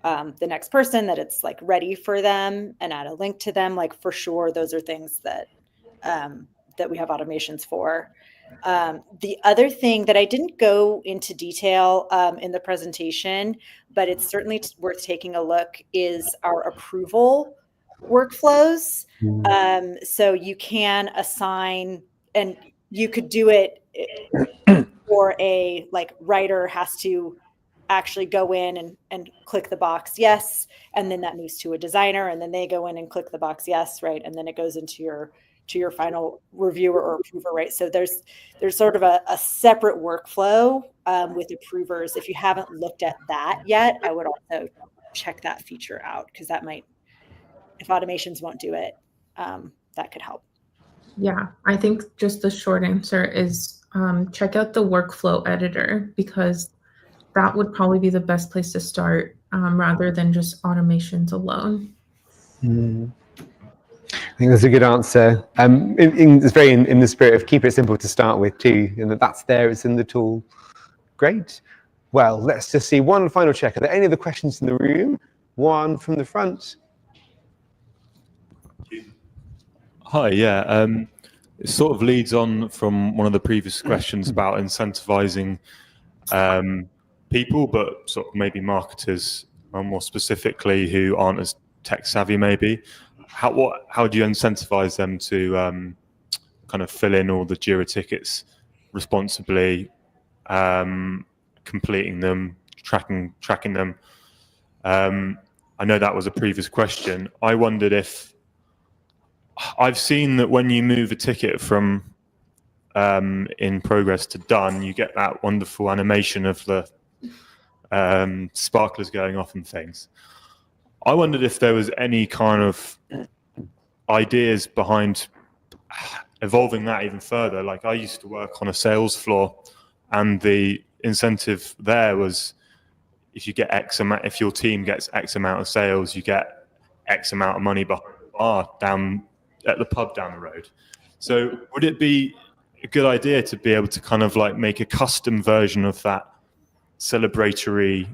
the next person that it's like ready for them and add a link to them. Like for sure, those are things that that we have automations for. The other thing that I didn't go into detail in the presentation, but it's certainly worth taking a look, is our approval workflows. So you can assign, and you could do it for a writer has to actually go in and click the box yes, and then that moves to a designer, and then they go in and click the box yes, right, and then it goes into your final reviewer or approver, right? So there's sort of a separate workflow with approvers. If you haven't looked at that yet, I would also check that feature out, because that might, if automations won't do it, that could help. Yeah, I think just the short answer is check out the workflow editor, because that would probably be the best place to start rather than just automations alone. I think that's a good answer. It's very in the spirit of keep it simple to start with too, and that's there, it's in the tool. Great. Well, let's just see one final check. Are there any other questions in the room? One from the front. Hi, yeah. It sort of leads on from one of the previous questions about incentivizing people, but sort of maybe marketers more specifically who aren't as tech savvy maybe. How do you incentivize them to kind of fill in all the Jira tickets responsibly, completing them, tracking them? I know that was a previous question. I wondered if I've seen that when you move a ticket from in progress to done, you get that wonderful animation of the sparklers going off and things. I wondered if there was any kind of ideas behind evolving that even further. Like I used to work on a sales floor, and the incentive there was if you get X amount, if your team gets X amount of sales, you get X amount of money behind the bar down at the pub down the road. So would it be a good idea to be able to kind of like make a custom version of that celebratory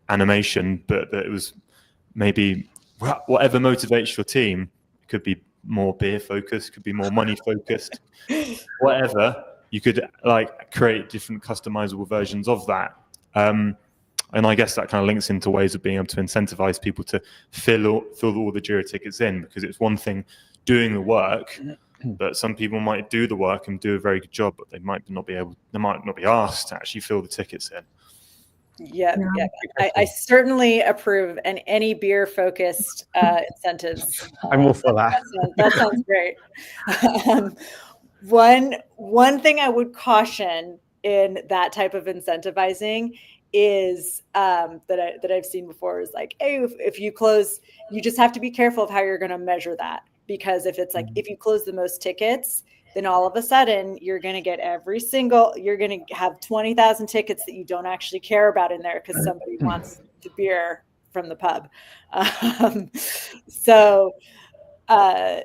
animation, but that it was maybe whatever motivates your team? It could be more beer focused, could be more money focused, whatever. You could like create different customizable versions of that. And I guess that kind of links into ways of being able to incentivize people to fill all the Jira tickets in, because it's one thing doing the work, but some people might do the work and do a very good job, but they might not be asked to actually fill the tickets in. Yeah. I certainly approve any beer-focused incentives. I'm all for that. That sounds great. One thing I would caution in that type of incentivizing is that I've seen before is like, hey, if you close, you just have to be careful of how you're going to measure that, because if it's like if you close the most tickets then all of a sudden you're going to get you're going to have 20,000 tickets that you don't actually care about in there because somebody wants the beer from the pub. So I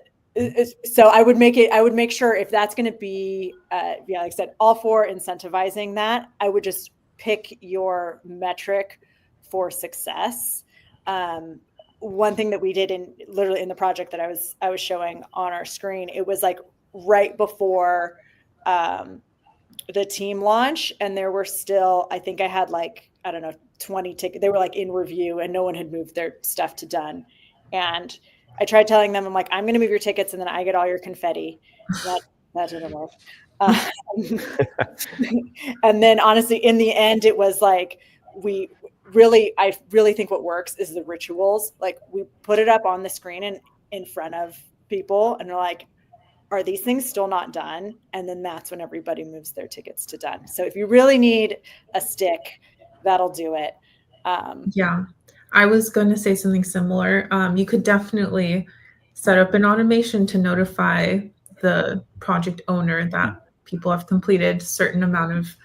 would make sure if that's going to be, like I said, all for incentivizing that, I would just pick your metric for success. One thing that we did literally in the project that I was showing on our screen, it was like right before the team launch, and there were still, I think I had like, I don't know, 20 tickets. They were like in review and no one had moved their stuff to done. And I tried telling them, I'm like, I'm going to move your tickets and then I get all your confetti. That didn't work. And then honestly, in the end, it was like, I really think what works is the rituals. Like we put it up on the screen in front of people and they're like, are these things still not done? And then that's when everybody moves their tickets to done. So if you really need a stick, that'll do it. Yeah, I was going to say something similar. You could definitely set up an automation to notify the project owner that people have completed a certain amount of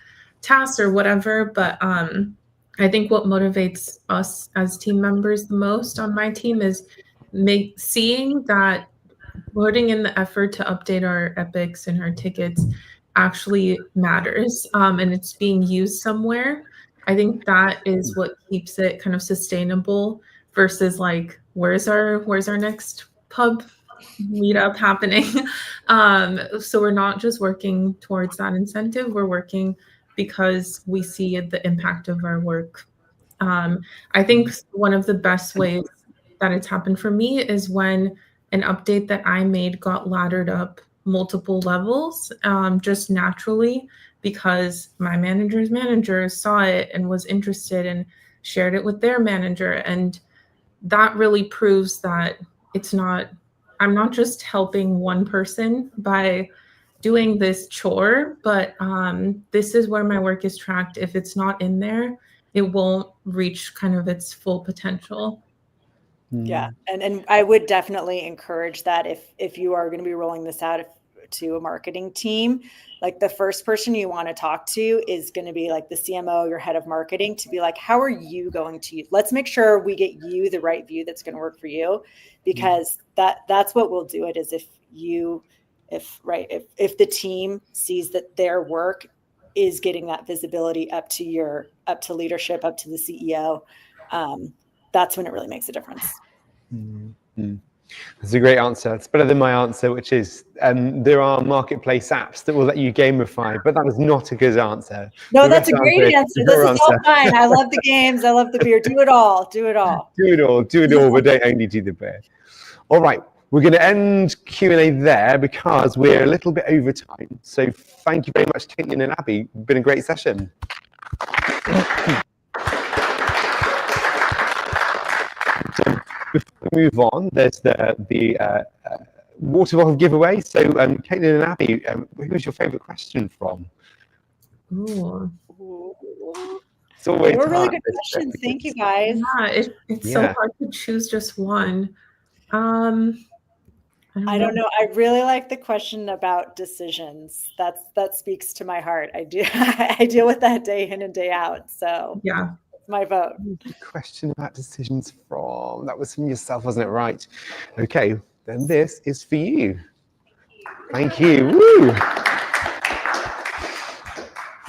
tasks or whatever. But I think what motivates us as team members the most on my team is seeing that putting in the effort to update our epics and our tickets actually matters, and it's being used somewhere. I think that is what keeps it kind of sustainable versus like, where's our next pub meetup happening? So we're not just working towards that incentive, we're working because we see the impact of our work. I think one of the best ways that it's happened for me is when an update that I made got laddered up multiple levels, just naturally, because my manager's manager saw it and was interested and shared it with their manager. And that really proves that I'm not just helping one person by doing this chore, but this is where my work is tracked. If it's not in there, it won't reach kind of its full potential. Yeah. And I would definitely encourage that if you are going to be rolling this out to a marketing team, like the first person you want to talk to is going to be like the CMO, your head of marketing, to be like, how are you going to use? Let's make sure we get you the right view that's going to work for you, because that's what will do it. Is if the team sees that their work is getting that visibility up to leadership, up to the CEO, that's when it really makes a difference. That's a great answer. It's better than my answer, which is there are marketplace apps that will let you gamify, but that was not a good answer. No, that's a great answer. This is all fine. I love the games. I love the beer. Do it all. Do it all. Do it all, but don't only do the beer. All right. We're going to end Q&A there because we're a little bit over time. So thank you very much, Caitlin and Abby. It's been a great session. Before we move on, there's the water bottle giveaway. So Caitlin and Abby, who was your favourite question from? Ooh. It's always they were really good questions. Thank you, guys. Yeah, it's so hard to choose just one. I don't know. I really like the question about decisions. That speaks to my heart. I deal with that day in and day out. So yeah, it's my vote. Question about decisions that was from yourself, wasn't it? Right. Okay, then this is for you. Thank you. Woo!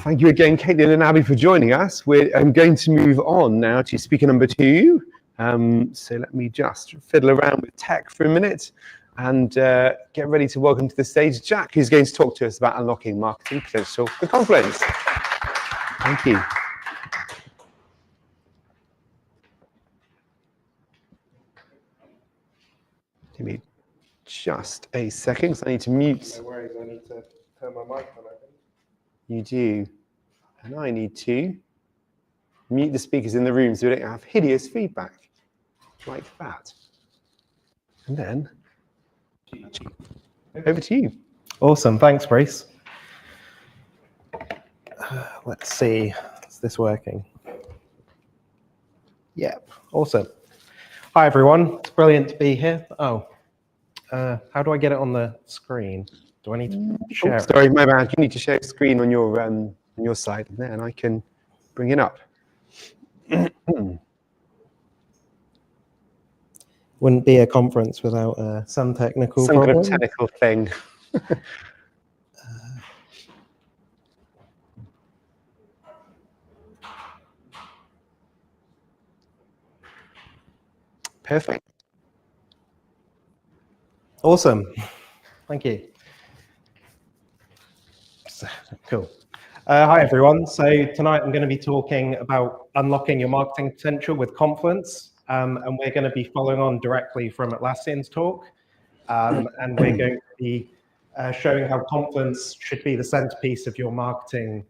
Thank you again, Caitlin and Abby, for joining us. We're going to move on now to speaker number 2. So let me just fiddle around with tech for a minute and get ready to welcome to the stage Jack, who's going to talk to us about unlocking marketing potential with Confluence. Thank you. Give me just a second, because I need to mute. No worries, I need to turn my mic on, I think. You do. And I need to mute the speakers in the room so we don't have hideous feedback like that. And then, over to you. Awesome, thanks, Grace. Let's see, is this working? Yep, awesome. Hi, everyone. It's brilliant to be here. Oh, how do I get it on the screen? Do I need to share it? Sorry, my bad. You need to share a screen on your side there, and I can bring it up. Wouldn't be a conference without some technical Some problem. kind of technical thing. Perfect. Awesome. Thank you. Cool. Hi, everyone. So tonight I'm going to be talking about unlocking your marketing potential with Confluence. And we're going to be following on directly from Atlassian's talk. And we're going to be showing how Confluence should be the centerpiece of your marketing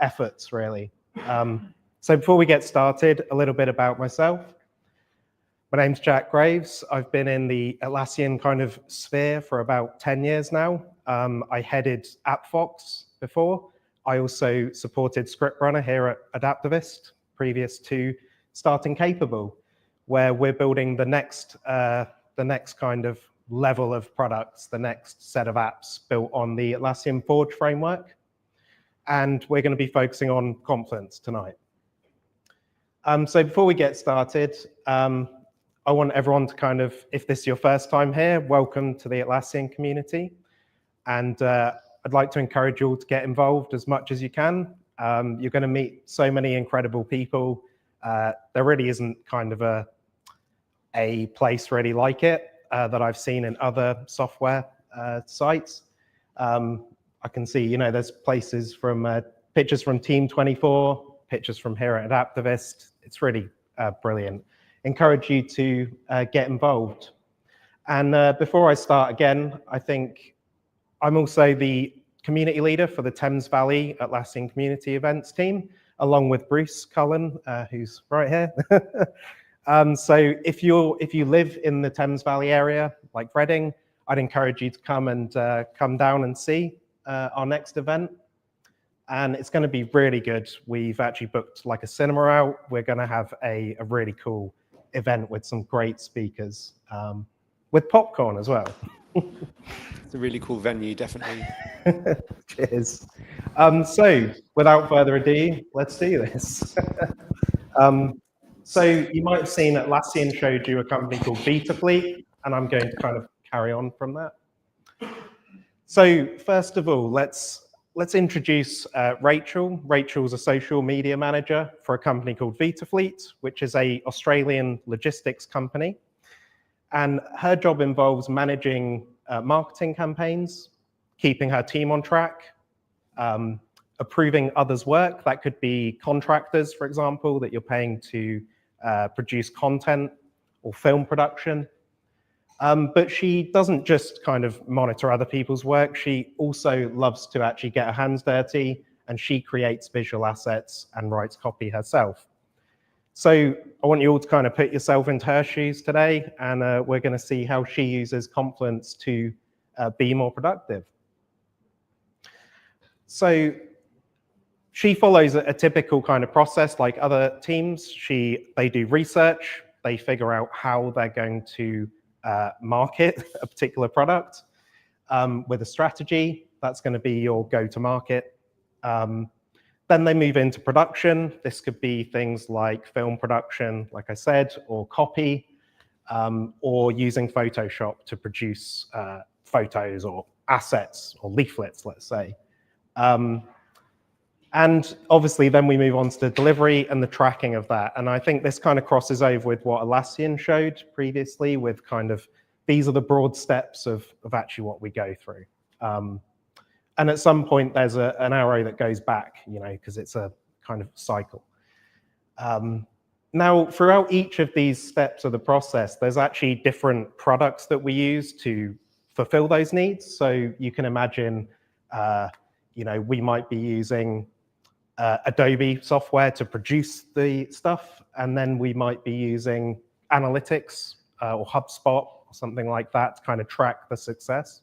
efforts, really. So before we get started, a little bit about myself. My name's Jack Graves. I've been in the Atlassian kind of sphere for about 10 years now. I headed AppFox before. I also supported ScriptRunner here at Adaptavist, previous to starting Capable, where we're building the next kind of level of products, the next set of apps built on the Atlassian Forge framework. And we're going to be focusing on Confluence tonight. So before we get started, I want everyone to kind of, if this is your first time here, welcome to the Atlassian community. And I'd like to encourage you all to get involved as much as you can. You're going to meet so many incredible people. There really isn't kind of a place really like it that I've seen in other software sites. I can see, there's places from pictures from Team 24, pictures from here at Adaptavist. It's really brilliant. Encourage you to get involved. And before I start again, I think I'm also the community leader for the Thames Valley Atlassian Community Events team, along with Bruce Cullen, who's right here. So if you live in the Thames Valley area, like Reading, I'd encourage you to come down and see our next event. And it's going to be really good. We've actually booked like a cinema out. We're going to have a really cool event with some great speakers, with popcorn as well. It's a really cool venue, definitely. Cheers. So without further ado, let's do this. So you might have seen Atlassian showed you a company called Betafleet, and I'm going to kind of carry on from that. So first of all, let's introduce Rachel. Rachel's a social media manager for a company called Betafleet, which is an Australian logistics company. And her job involves managing marketing campaigns, keeping her team on track, approving others' work. That could be contractors, for example, that you're paying to produce content or film production. But she doesn't just kind of monitor other people's work. She also loves to actually get her hands dirty, and she creates visual assets and writes copy herself. So I want you all to kind of put yourself into her shoes today, and we're going to see how she uses Confluence to be more productive. So she follows a typical kind of process like other teams. They do research, they figure out how they're going to market a particular product with a strategy. That's going to be your go-to-market. Then they move into production. This could be things like film production, like I said, or copy, or using Photoshop to produce photos or assets or leaflets, let's say. And obviously, then we move on to the delivery and the tracking of that. And I think this kind of crosses over with what Atlassian showed previously with kind of, these are the broad steps of actually what we go through. And at some point, there's an arrow that goes back, because it's a kind of cycle. Now, throughout each of these steps of the process, there's actually different products that we use to fulfill those needs. So you can imagine, we might be using Adobe software to produce the stuff, and then we might be using analytics or HubSpot or something like that to kind of track the success.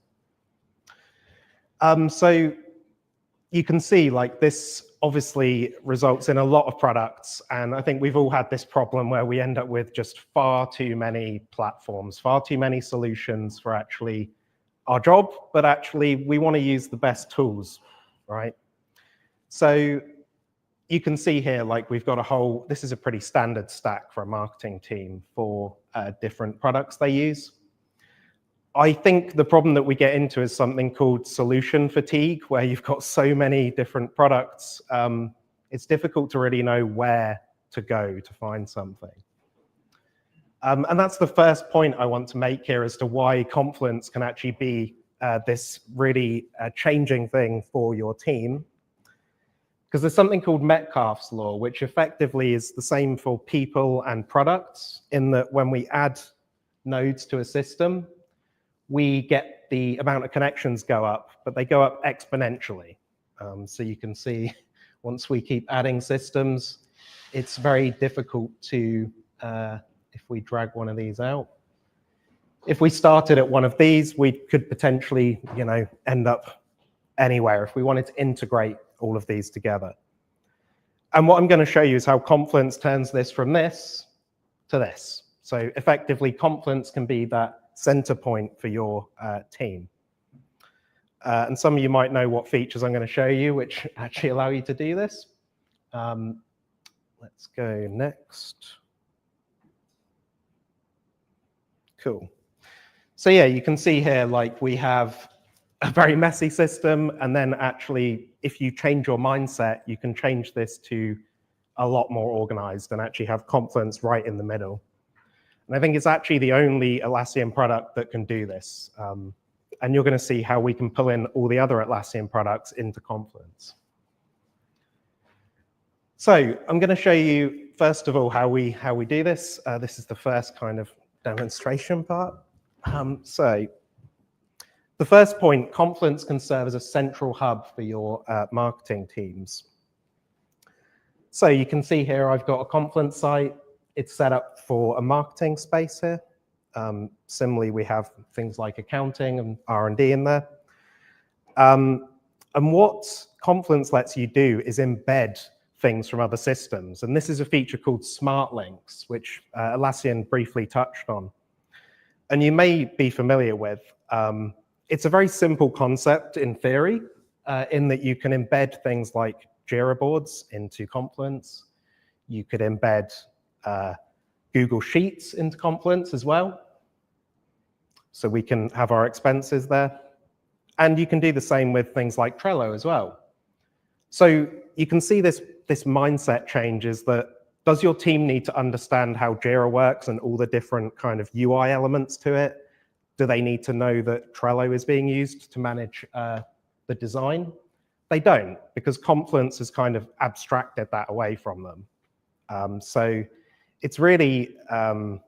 So you can see like this obviously results in a lot of products, and I think we've all had this problem where we end up with just far too many platforms, far too many solutions for actually our job, but actually we want to use the best tools, right? So you can see here, like we've got a whole, this is a pretty standard stack for a marketing team for different products they use. I think the problem that we get into is something called solution fatigue, where you've got so many different products. It's difficult to really know where to go to find something. And that's the first point I want to make here as to why Confluence can actually be this really changing thing for your team. Because there's something called Metcalfe's law, which effectively is the same for people and products, in that when we add nodes to a system, we get the amount of connections go up, but they go up exponentially. So you can see once we keep adding systems, it's very difficult to, if we drag one of these out, if we started at one of these, we could potentially, end up anywhere if we wanted to integrate all of these together. And what I'm going to show you is how Confluence turns this from this to this. So effectively, Confluence can be that center point for your team. And some of you might know what features I'm going to show you, which actually allow you to do this. Let's go next. Cool. So yeah, you can see here, like we have a very messy system, and then actually, if you change your mindset, you can change this to a lot more organized and actually have Confluence right in the middle. And I think it's actually the only Atlassian product that can do this. And you're going to see how we can pull in all the other Atlassian products into Confluence. So I'm going to show you, first of all, how we do this. This is the first kind of demonstration part. So the first point, Confluence can serve as a central hub for your marketing teams. So you can see here, I've got a Confluence site. It's set up for a marketing space here. Similarly, we have things like accounting and R&D in there. And what Confluence lets you do is embed things from other systems. And this is a feature called Smart Links, which Atlassian briefly touched on. And you may be familiar with. It's a very simple concept in theory, in that you can embed things like Jira boards into Confluence. You could embed Google Sheets into Confluence as well. So we can have our expenses there. And you can do the same with things like Trello as well. So you can see this mindset change is that, does your team need to understand how Jira works and all the different kind of UI elements to it? Do they need to know that Trello is being used to manage the design? They don't, because Confluence has kind of abstracted that away from them. So it's really a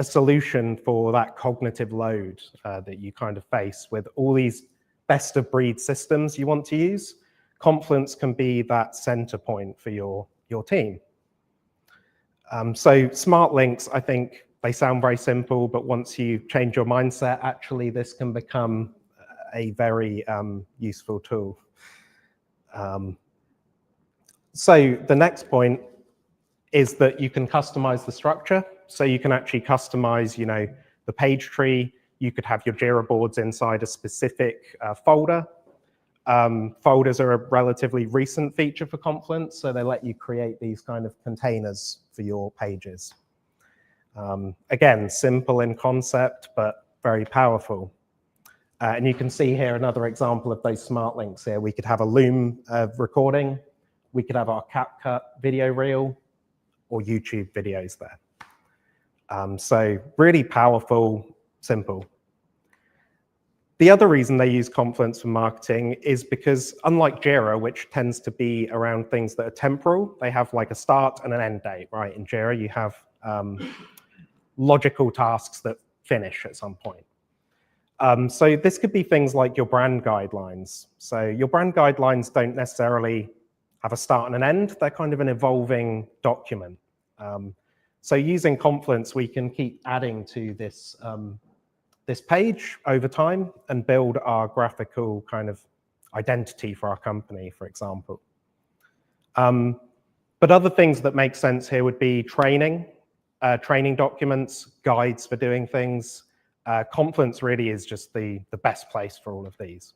solution for that cognitive load that you kind of face with all these best of breed systems you want to use. Confluence can be that center point for your team. So smart links, I think they sound very simple, but once you change your mindset, actually this can become a very useful tool. So the next point is that you can customize the structure. So you can actually customize, the page tree. You could have your Jira boards inside a specific folder. Folders are a relatively recent feature for Confluence, so they let you create these kind of containers for your pages. Again, simple in concept, but very powerful. And you can see here another example of those smart links here. We could have a Loom recording. We could have our CapCut video reel or YouTube videos there. So really powerful, simple. The other reason they use Confluence for marketing is because, unlike Jira, which tends to be around things that are temporal, they have like a start and an end date, right? In Jira, you have logical tasks that finish at some point. So this could be things like your brand guidelines. So your brand guidelines don't necessarily have a start and an end. They're kind of an evolving document. So using Confluence, we can keep adding to this this page over time and build our graphical kind of identity for our company, for example. But other things that make sense here would be training documents, guides for doing things, Confluence really is just the best place for all of these.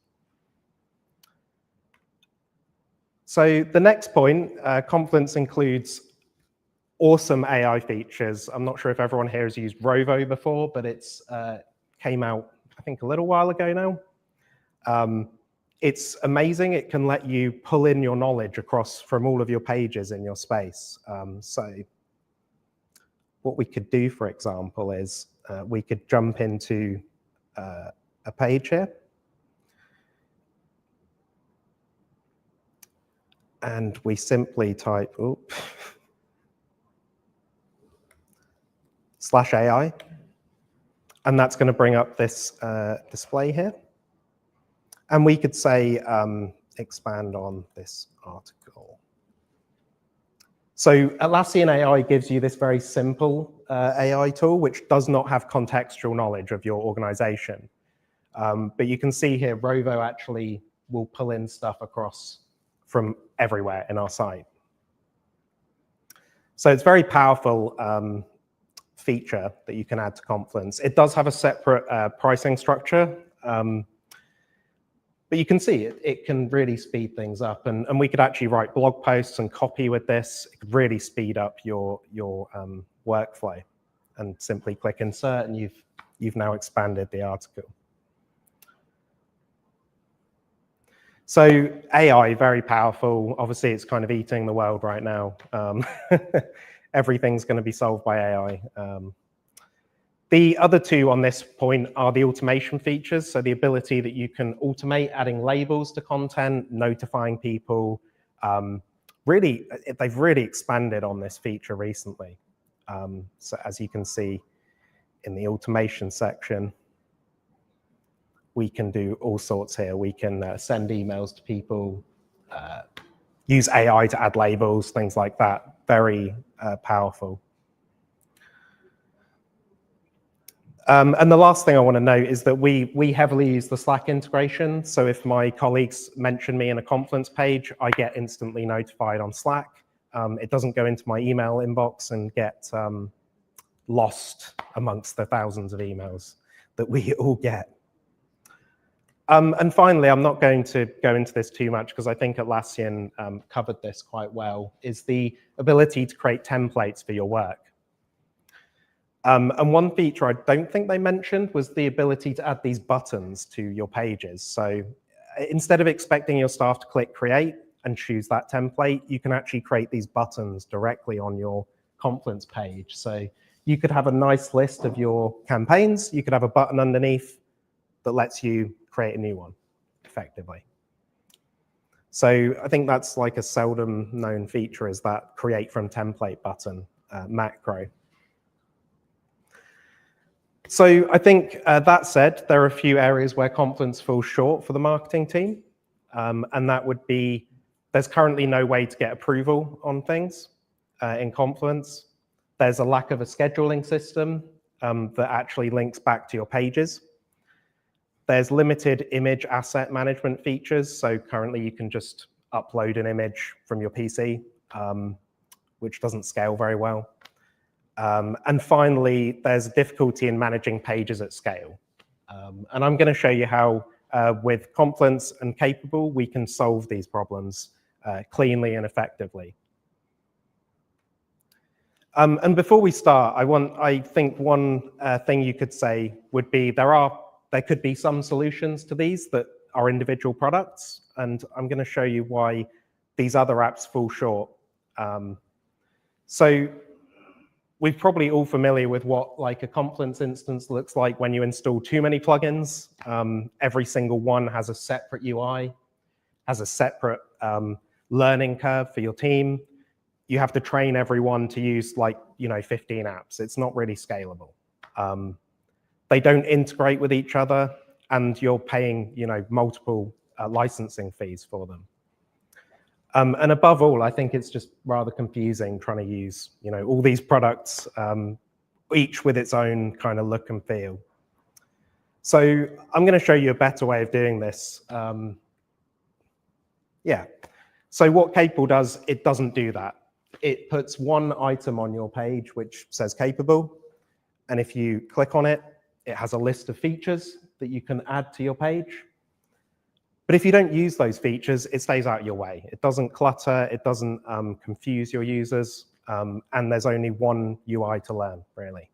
So the next point, Confluence includes awesome AI features. I'm not sure if everyone here has used Rovo before, but it's came out, I think, a little while ago now. It's amazing. It can let you pull in your knowledge across from all of your pages in your space. So what we could do, for example, is we could jump into a page here. And we simply type /AI, and that's going to bring up this display here. And we could say, expand on this article. So Atlassian AI gives you this very simple AI tool, which does not have contextual knowledge of your organization. But you can see here, Rovo actually will pull in stuff across from everywhere in our site. So it's very powerful feature that you can add to Confluence. It does have a separate pricing structure, but you can see it can really speed things up. And we could actually write blog posts and copy with this. It could really speed up your workflow. And simply click insert, and you've now expanded the article. So AI, very powerful. Obviously, it's kind of eating the world right now. Everything's going to be solved by AI. The other two on this point are the automation features. So the ability that you can automate adding labels to content, notifying people. Really, they've really expanded on this feature recently. So as you can see in the automation section, we can do all sorts here. We can send emails to people, use AI to add labels, things like that. Very powerful. And the last thing I want to note is that we heavily use the Slack integration. So if my colleagues mention me in a Confluence page, I get instantly notified on Slack. It doesn't go into my email inbox and get lost amongst the thousands of emails that we all get. And finally, I'm not going to go into this too much because I think Atlassian covered this quite well, is the ability to create templates for your work. And one feature I don't think they mentioned was the ability to add these buttons to your pages. So instead of expecting your staff to click create and choose that template, you can actually create these buttons directly on your Confluence page. So you could have a nice list of your campaigns. You could have a button underneath that lets you create a new one effectively. So I think that's like a seldom known feature, is that create from template button macro. So I think that said, there are a few areas where Confluence falls short for the marketing team. And that would be, there's currently no way to get approval on things in Confluence. There's a lack of a scheduling system that actually links back to your pages. There's limited image asset management features. So currently you can just upload an image from your PC, which doesn't scale very well. And finally, there's difficulty in managing pages at scale. And I'm going to show you how, with Confluence and Capable, we can solve these problems cleanly and effectively. And before we start, I think one thing you could say would be there could be some solutions to these that are individual products, and I'm going to show you why these other apps fall short. So we're probably all familiar with what like a Confluence instance looks like when you install too many plugins. Every single one has a separate UI, has a separate learning curve for your team. You have to train everyone to use 15 apps. It's not really scalable. They don't integrate with each other, and you're paying multiple licensing fees for them. And above all, I think it's just rather confusing trying to use all these products, each with its own kind of look and feel. So I'm going to show you a better way of doing this. So what Capable does, it doesn't do that. It puts one item on your page which says Capable, and if you click on it, It has a list of features that you can add to your page. But if you don't use those features, it stays out of your way. It doesn't clutter, it doesn't confuse your users, and there's only one UI to learn, really.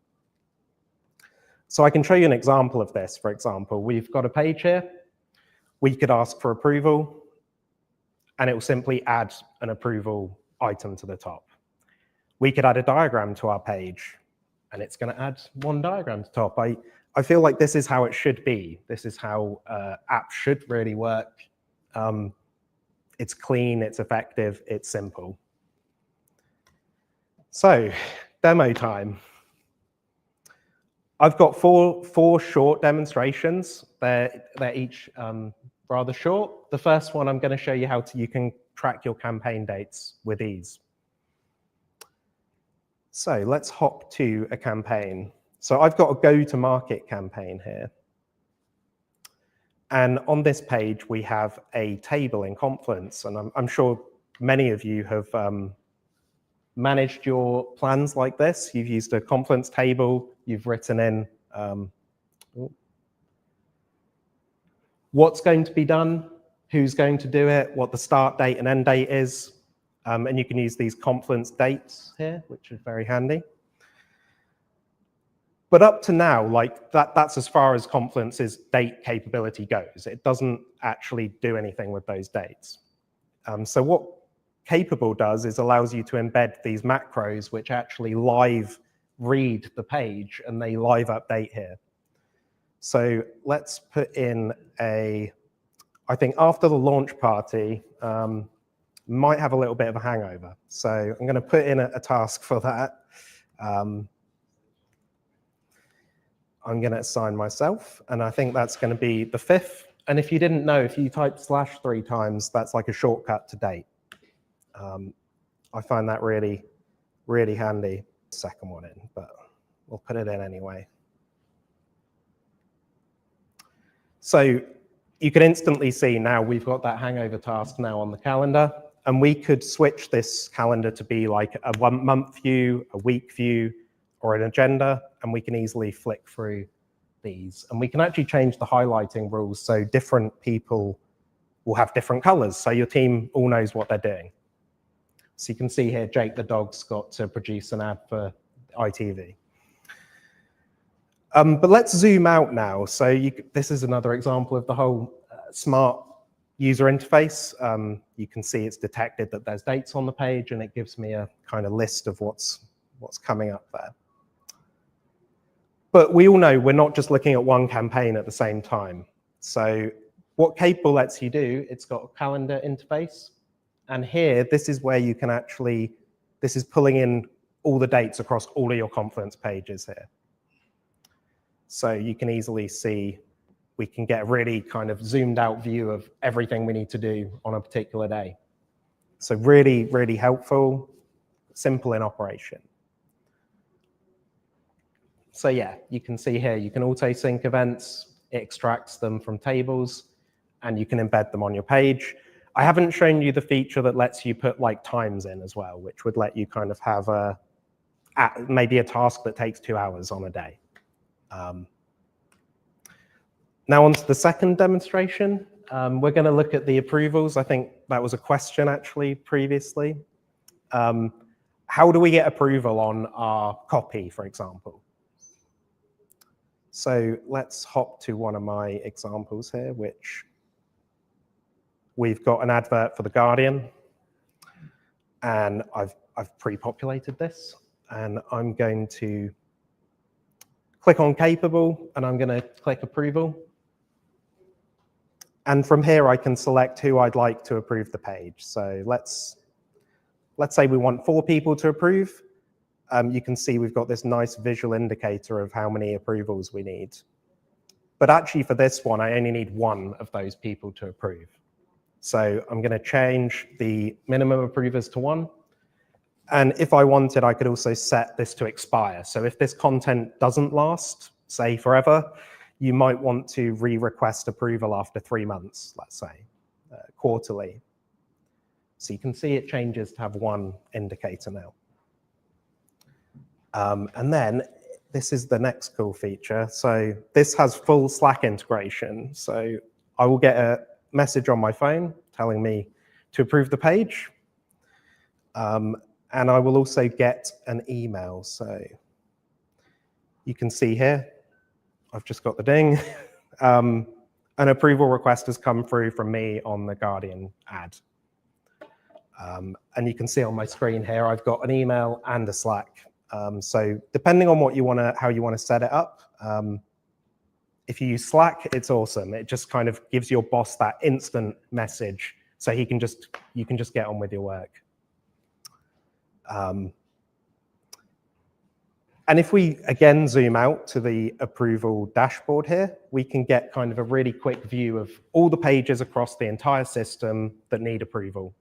So I can show you an example of this. For example, we've got a page here. We could ask for approval, and it will simply add an approval item to the top. We could add a diagram to our page, and it's going to add one diagram to the top. I feel like this is how it should be. This is how apps should really work. It's clean, it's effective, it's simple. So, demo time. I've got four short demonstrations. They're each rather short. The first one, I'm going to show you how you can track your campaign dates with ease. So let's hop to a campaign. So I've got a go-to-market campaign here. And on this page, we have a table in Confluence. And I'm sure many of you have managed your plans like this. You've used a Confluence table. You've written in what's going to be done, who's going to do it, what the start date and end date is. And you can use these Confluence dates here, which is very handy. But up to now, like that's as far as Confluence's date capability goes. It doesn't actually do anything with those dates. So what Capable does is allows you to embed these macros which actually live read the page and they live update here. So let's put in I think after the launch party, might have a little bit of a hangover. So I'm going to put in a task for that. I'm going to assign myself, and I think that's going to be the 5th. And if you didn't know, if you type / 3 times, that's like a shortcut to date. I find that really, really handy. Second one in, but we'll put it in anyway. So you can instantly see now we've got that hangover task now on the calendar, and we could switch this calendar to be like a 1 month view, a week view, or an agenda, and we can easily flick through these. And we can actually change the highlighting rules so different people will have different colors, so your team all knows what they're doing. So you can see here, Jake the dog's got to produce an ad for ITV. But let's zoom out now. So this is another example of the whole smart user interface. You can see it's detected that there's dates on the page, and it gives me a kind of list of what's coming up there. But we all know we're not just looking at one campaign at the same time. So what Capable lets you do, it's got a calendar interface. And here, this is where you can actually, this is pulling in all the dates across all of your Confluence pages here. So you can easily see, we can get a really kind of zoomed out view of everything we need to do on a particular day. So really, really helpful, simple in operation. So yeah, you can see here, you can auto-sync events, it extracts them from tables, and you can embed them on your page. I haven't shown you the feature that lets you put like times in as well, which would let you kind of have maybe a task that takes 2 hours on a day. Now on to the second demonstration. We're going to look at the approvals. I think that was a question actually previously. How do we get approval on our copy, for example? So let's hop to one of my examples here, which we've got an advert for The Guardian, and I've pre-populated this, and I'm going to click on Capable, and I'm going to click Approval. And from here, I can select who I'd like to approve the page. So let's say we want 4 people to approve. You can see we've got this nice visual indicator of how many approvals we need. But actually for this one, I only need 1 of those people to approve. So I'm going to change the minimum approvers to 1. And if I wanted, I could also set this to expire. So if this content doesn't last, say forever, you might want to re-request approval after 3 months, let's say, quarterly. So you can see it changes to have 1 indicator now. And then this is the next cool feature. So this has full Slack integration. So I will get a message on my phone telling me to approve the page. And I will also get an email. So you can see here, I've just got the ding. An approval request has come through from me on the Guardian ad. And you can see on my screen here, I've got an email and a Slack. So depending on what you want to, how you want to set it up, if you use Slack, it's awesome. It just kind of gives your boss that instant message, so you can just get on with your work. And if we again zoom out to the approval dashboard here, we can get kind of a really quick view of all the pages across the entire system that need approval,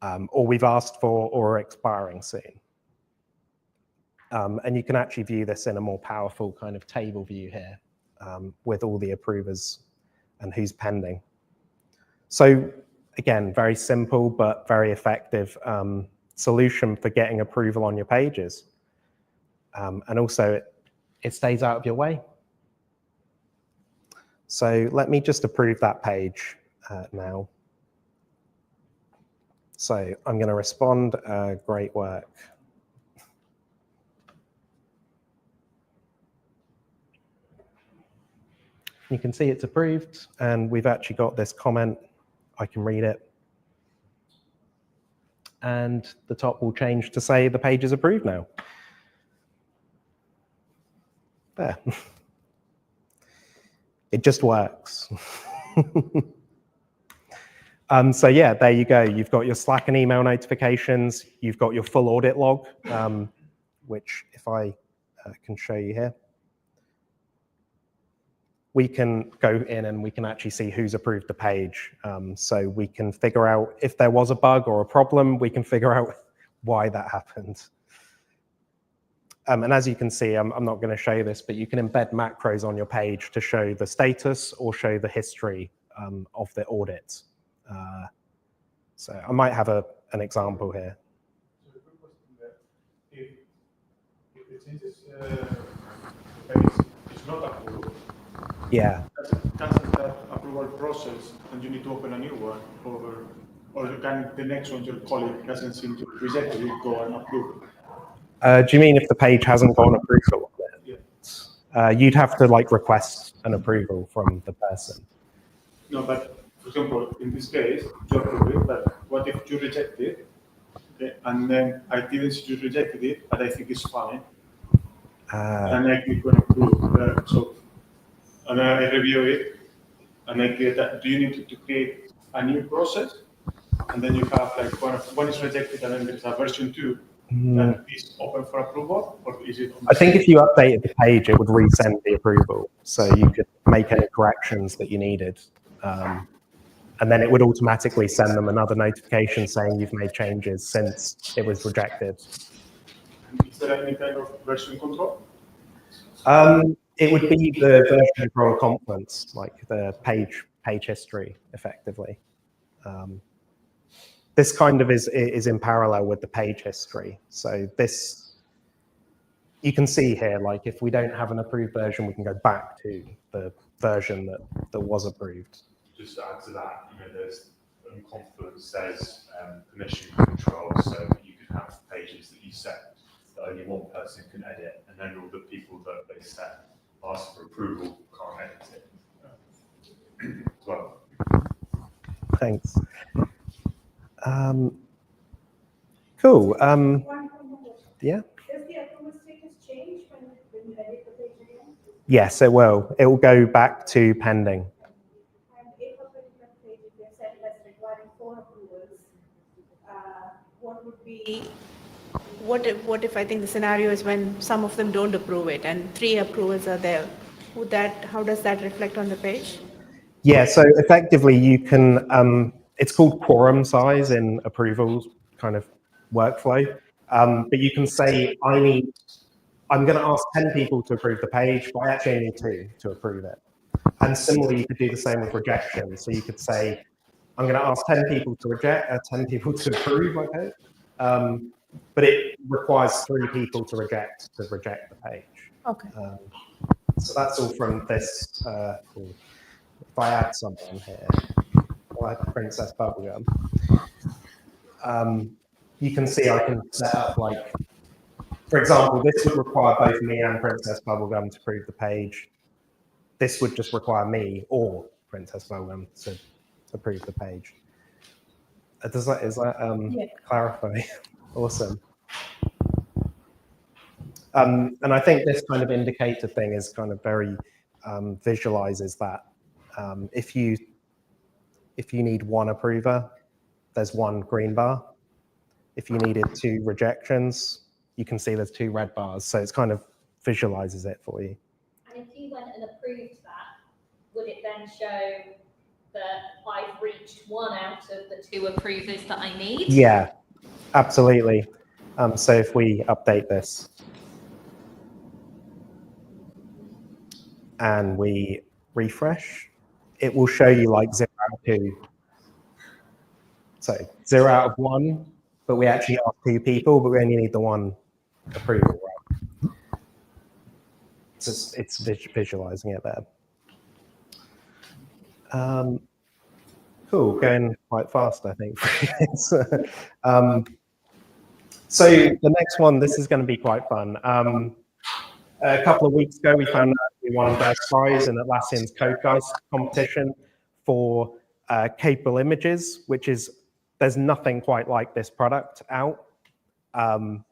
or we've asked for, or are expiring soon. And you can actually view this in a more powerful kind of table view here, with all the approvers and who's pending. So again, very simple but very effective solution for getting approval on your pages. And also it stays out of your way. So let me just approve that page now. So I'm going to respond, great work. You can see it's approved, and we've actually got this comment. I can read it. And the top will change to say the page is approved now. There. It just works. So yeah, there you go. You've got your Slack and email notifications. You've got your full audit log, which if I can show you here, we can go in and we can actually see who's approved the page. So we can figure out if there was a bug or a problem, we can figure out why that happened. And as you can see, I'm not going to show you this, but you can embed macros on your page to show the status or show the history of the audit. So I might have an example here. So the quick question there, if it changes page is not approved, yeah, cancel that approval process and you need to open a new one, or can the next one your colleague doesn't seem to reject it, you go and approve it? do you mean if the page hasn't got an approval on it? Yeah. You'd have to like request an approval from the person. No, but for example, in this case, you approve it, but what if you reject it, okay, and then I didn't see you rejected it, but I think it's fine, and I click on approve, so, and I review it, and I get that, do you need to create a new process? And then you have like one is rejected, and then there's a version 2 that is open for approval, or is it? I think if you updated the page, it would resend the approval, so you could make any corrections that you needed. And then it would automatically send them another notification saying you've made changes since it was rejected. Is there any kind of version control? It would be the version control Confluence, like the page history, effectively. This kind of is in parallel with the page history. So this, you can see here, like if we don't have an approved version, we can go back to the version that was approved. Just to add to that, there's Confluence says permission control, so you could have pages that you set that only one person can edit, and then all the people that they set ask for approval can't edit it as well. Thanks. Cool. Yeah. Does the approval status change when you edit the page again? Yes, it will. It will go back to pending. And if a particular page is set as requiring 4 approvals, what would be? What if I think the scenario is when some of them don't approve it and 3 approvals are there? How does that reflect on the page? Yeah. So effectively, you can. It's called quorum size in approvals kind of workflow. But you can say, I'm going to ask 10 people to approve the page, but I actually need 2 to approve it. And similarly, you could do the same with rejection. So you could say, I'm going to ask 10 people to reject, 10 people to approve my code. but it requires 3 people to reject the page. Okay. So that's all from this. Cool. If I add someone here, I'll add Princess Bubblegum. You can see I can set up, like, for example, this would require both me and Princess Bubblegum to approve the page. This would just require me or Princess Bubblegum to approve the page. Is that clarify? Awesome. And I think this kind of indicator thing is kind of very visualizes that. If you need 1 approver, there's 1 green bar. If you needed 2 rejections, you can see there's 2 red bars. So it's kind of visualizes it for you. And if you went and approved that, would it then show that I've reached 1 out of the 2 approvers that I need? Yeah, absolutely. So if we update this and we refresh, it will show you like 0 out of 2. So 0 out of 1, but we actually asked 2 people, but we only need the 1 approval, right? It's visualizing it there. Cool, going quite fast, I think. So the next one, this is going to be quite fun. A couple of weeks ago, we found out we won first prize in Atlassian's Code Guys competition for capable images, which is, there's nothing quite like this product out. And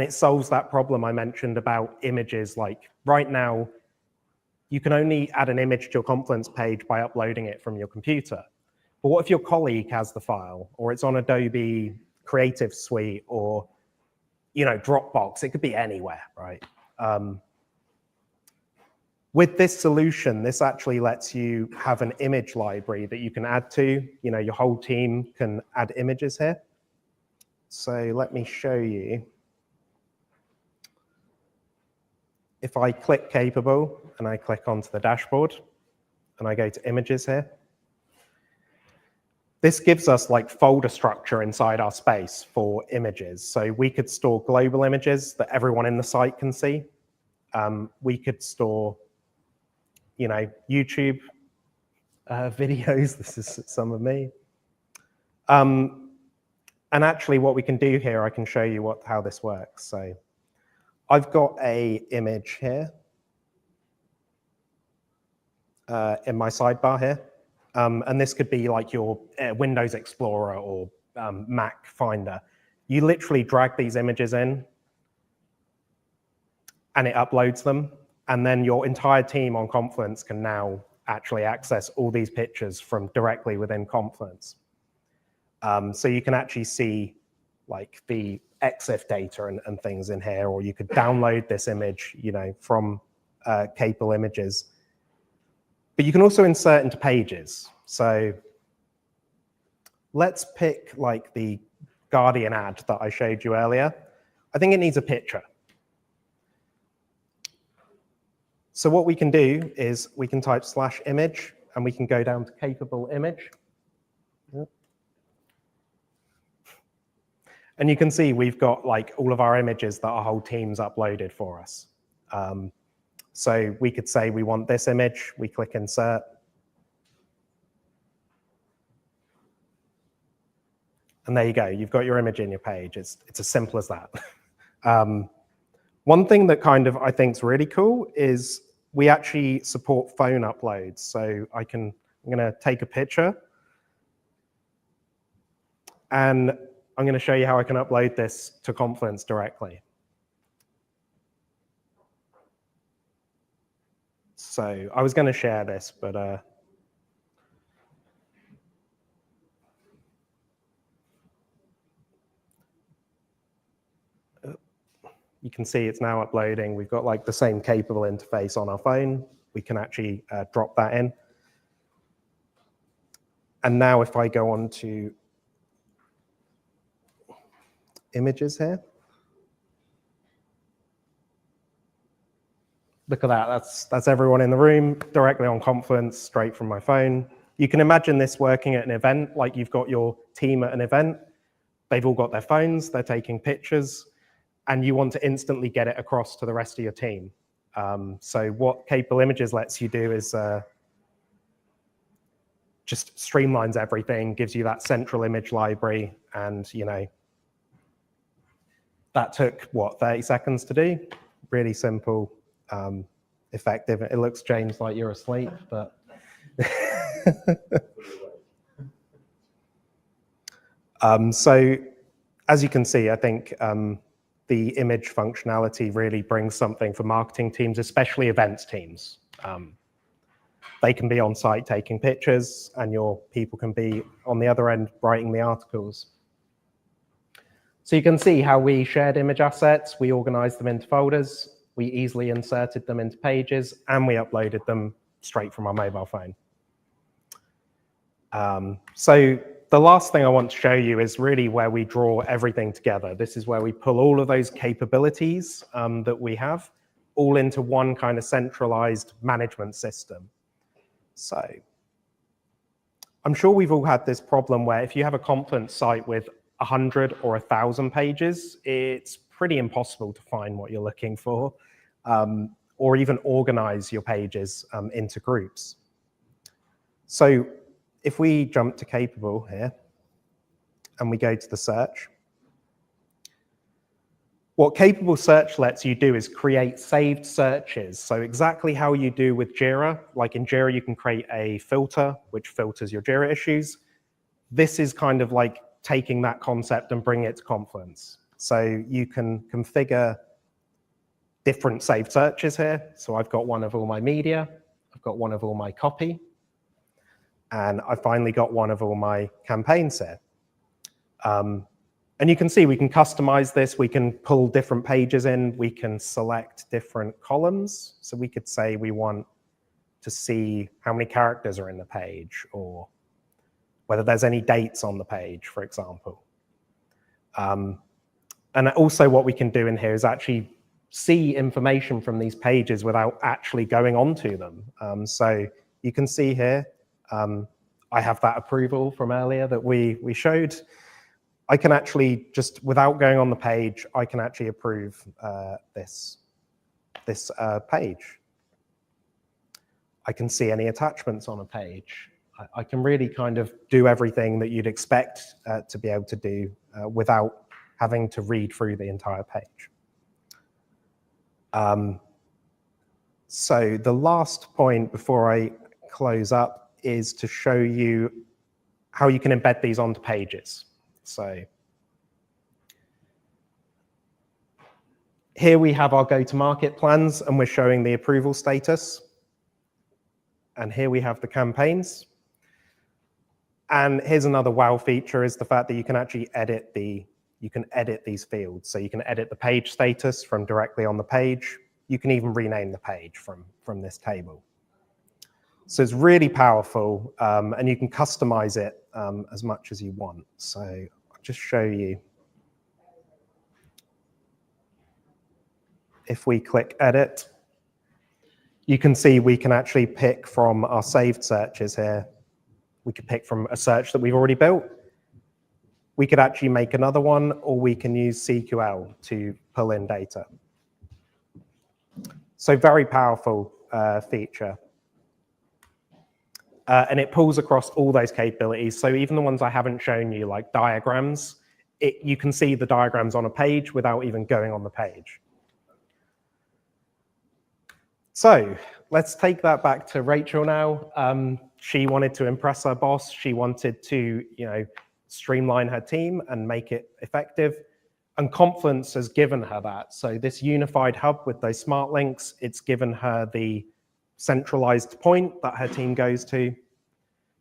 it solves that problem I mentioned about images. Like right now, you can only add an image to your Confluence page by uploading it from your computer. But what if your colleague has the file, or it's on Adobe Creative Suite, or Dropbox? It could be anywhere, right? With this solution, this actually lets you have an image library that you can add to. Your whole team can add images here. So let me show you. If I click Capable and I click onto the dashboard and I go to Images here, this gives us like folder structure inside our space for images. So we could store global images that everyone in the site can see. We could store, YouTube videos. This is some of me. And actually what we can do here, I can show you how this works. So I've got a image here in my sidebar here. And this could be like your Windows Explorer or Mac Finder. You literally drag these images in and it uploads them. And then your entire team on Confluence can now actually access all these pictures from directly within Confluence. So you can actually see like the EXIF data and things in here, or you could download this image, from Capable Images. But you can also insert into pages. So let's pick like the Guardian ad that I showed you earlier. I think it needs a picture. So what we can do is we can type /image and we can go down to Capable Image. And you can see we've got like all of our images that our whole team's uploaded for us. So we could say we want this image, we click Insert. And there you go, you've got your image in your page. It's as simple as that. One thing that kind of I think is really cool is we actually support phone uploads. So I'm gonna take a picture and I'm gonna show you how I can upload this to Confluence directly. So I was gonna share this, but you can see it's now uploading. We've got like the same Capable interface on our phone. We can actually drop that in. And now if I go on to images here, look at that. That's everyone in the room directly on Confluence, straight from my phone. You can imagine this working at an event, like you've got your team at an event. They've all got their phones, they're taking pictures, and you want to instantly get it across to the rest of your team. So what Capable Images lets you do is just streamlines everything, gives you that central image library, and that took, what, 30 seconds to do? Really simple, effective. It looks, James, like you're asleep, but... So as you can see, I think the image functionality really brings something for marketing teams, especially events teams. They can be on site taking pictures, and your people can be on the other end writing the articles. So you can see how we shared image assets, we organized them into folders, we easily inserted them into pages, and we uploaded them straight from our mobile phone. So the last thing I want to show you is really where we draw everything together. This is where we pull all of those capabilities that we have all into one kind of centralized management system. So I'm sure we've all had this problem where if you have a Confluence site with 100 or 1,000 pages, it's pretty impossible to find what you're looking for, or even organize your pages into groups. So if we jump to Capable here, and we go to the search, what Capable Search lets you do is create saved searches. So exactly how you do with Jira, like in Jira, you can create a filter, which filters your Jira issues. This is kind of like taking that concept and bringing it to Confluence. So you can configure different saved searches here. So I've got one of all my media, I've got one of all my copy, and I finally got one of all my campaigns here. And you can see we can customize this, we can pull different pages in, we can select different columns. So we could say we want to see how many characters are in the page, or whether there's any dates on the page, for example. And also what we can do in here is actually see information from these pages without actually going onto them. So you can see here, I have that approval from earlier that we showed. I can actually just, without going on the page, I can actually approve this page. I can see any attachments on a page. I can really kind of do everything that you'd expect to be able to do without having to read through the entire page. So the last point before I close up is to show you how you can embed these onto pages. So here we have our go-to-market plans, and we're showing the approval status. And here we have the campaigns. And here's another wow feature, is the fact that you can actually edit these fields. So you can edit the page status from directly on the page. You can even rename the page from this table. So it's really powerful, and you can customize it as much as you want. So I'll just show you. If we click edit, you can see we can actually pick from our saved searches here. We could pick from a search that we've already built. We could actually make another one, or we can use CQL to pull in data. So very powerful feature. And it pulls across all those capabilities. So even the ones I haven't shown you, like diagrams, you can see the diagrams on a page without even going on the page. So let's take that back to Rachel now. She wanted to impress her boss. She wanted to, streamline her team and make it effective. And Confluence has given her that. So this unified hub with those smart links, it's given her the centralized point that her team goes to.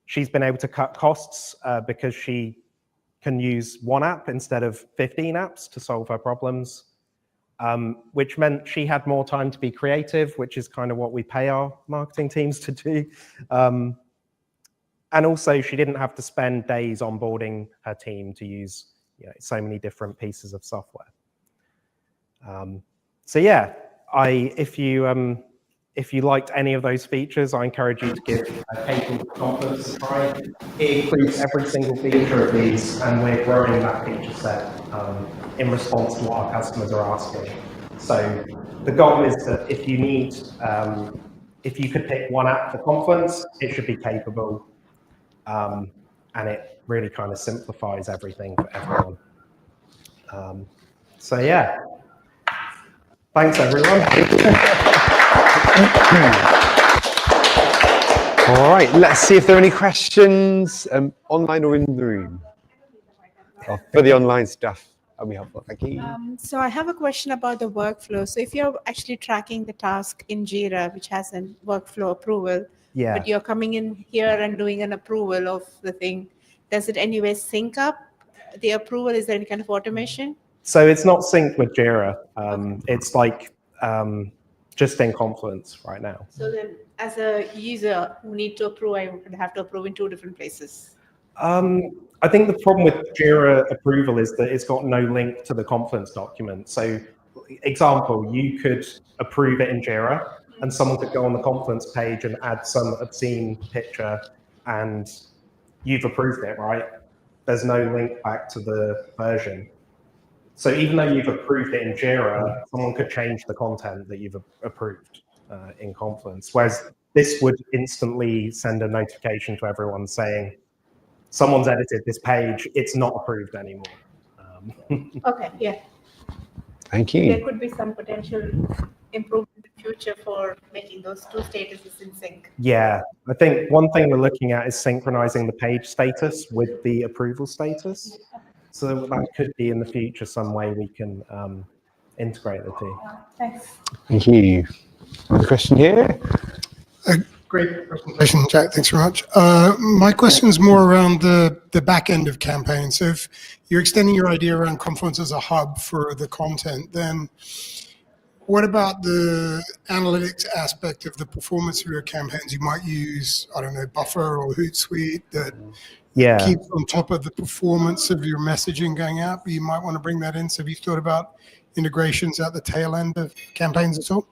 She's been able to cut costs because she can use one app instead of 15 apps to solve her problems, which meant she had more time to be creative, which is kind of what we pay our marketing teams to do. And also, she didn't have to spend days onboarding her team to use so many different pieces of software. So yeah, if you if you liked any of those features, I encourage you to give Confluence a try. It includes every single feature of these, and we're growing that feature set in response to what our customers are asking. So the goal is that if you need, if you could pick one app for Confluence, it should be capable, and it really kind of simplifies everything for everyone. So yeah, thanks everyone. All right, let's see if there are any questions online or in the room. Oh, for the online stuff, that'll be helpful. Thank you. So I have a question about the workflow. So if you're actually tracking the task in Jira, which has a workflow approval, Yeah. but you're coming in here and doing an approval of the thing, does it anyway sync up the approval? Is there any kind of automation? So it's not synced with Jira. It's like just in Confluence right now. So then as a user who need to approve, I would have to approve in 2 different places. I think the problem with Jira approval is that it's got no link to the Confluence document. So example, you could approve it in Jira and someone could go on the Confluence page and add some obscene picture and you've approved it, right? There's no link back to the version. So even though you've approved it in Jira, someone could change the content that you've approved in Confluence. Whereas this would instantly send a notification to everyone saying, someone's edited this page, it's not approved anymore. Okay, yeah. Thank you. There could be some potential improvement in the future for making those 2 statuses in sync. Yeah, I think one thing we're looking at is synchronizing the page status with the approval status. So that could be in the future some way we can integrate the two. Thanks. Thank you. Another question here. Great presentation, Jack. Thanks very much. My question is more around the back end of campaigns. So if you're extending your idea around Confluence as a hub for the content, then what about the analytics aspect of the performance of your campaigns? You might use, I don't know, Buffer or Hootsuite that keeps on top of the performance of your messaging going out. You might want to bring that in. So have you thought about integrations at the tail end of campaigns at all?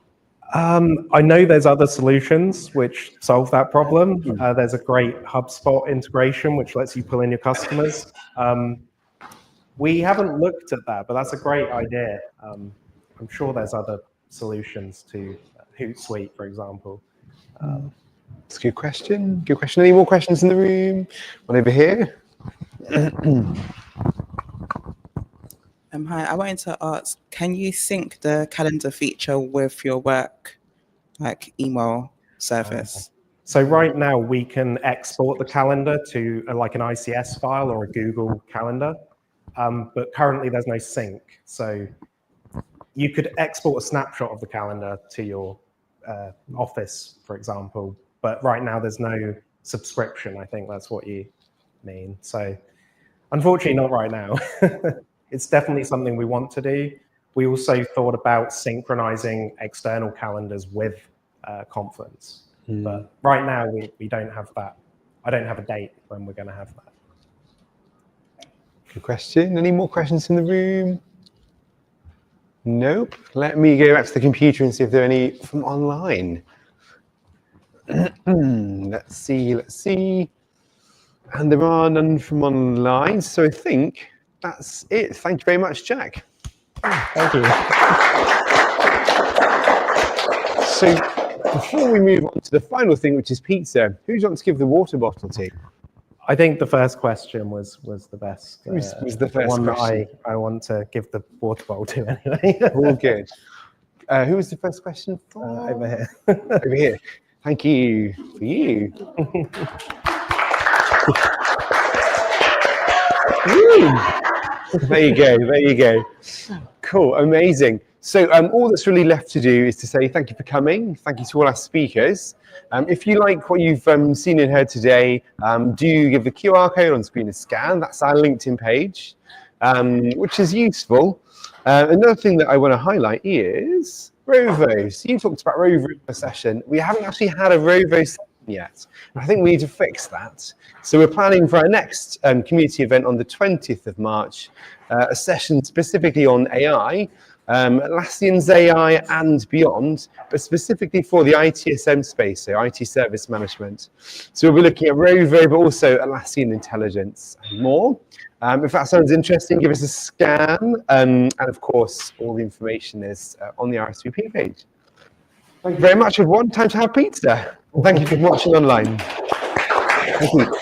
I know there's other solutions which solve that problem. There's a great HubSpot integration which lets you pull in your customers. We haven't looked at that, but that's a great idea. I'm sure there's other solutions to Hootsuite, for example. That's a good question. Good question. Any more questions in the room? One over here. Hi, I wanted to ask, can you sync the calendar feature with your work, like email service? So right now we can export the calendar to like an ICS file or a Google Calendar, but currently there's no sync. So you could export a snapshot of the calendar to your Office, for example, but right now there's no subscription. I think that's what you mean. So unfortunately not right now. It's definitely something we want to do. We also thought about synchronizing external calendars with Confluence. But right now we don't have that. I don't have a date when we're going to have that. Good question. Any more questions in the room? Nope. Let me go back to the computer and see if there are any from online. Let's see. And there are none from online. So I think that's it. Thank you very much, Jack. Thank you. So before we move on to the final thing, which is pizza, who wants to give the water bottle to? I think the first question was the best. Was the first one question. that I want to give the water bowl to anyway. All good. Who was the first question for? Over here. Over here. Thank you for you. There you go. There you go. Cool. Amazing. So all that's really left to do is to say thank you for coming. Thank you to all our speakers. If you like what you've seen and heard today, do give the QR code on screen a scan. That's our LinkedIn page, which is useful. Another thing that I want to highlight is Rovo. So you talked about Rovo in a session. We haven't actually had a Rovo session yet. I think we need to fix that. So we're planning for our next community event on the 20th of March, a session specifically on AI. Atlassian's AI and beyond, but specifically for the ITSM space, so IT service management. So we'll be looking at Rovo, but also Atlassian intelligence and more. If that sounds interesting, give us a scan. And of course, all the information is on the RSVP page. Thank you very much, everyone. Time to have pizza. Thank you for watching online. Thank you.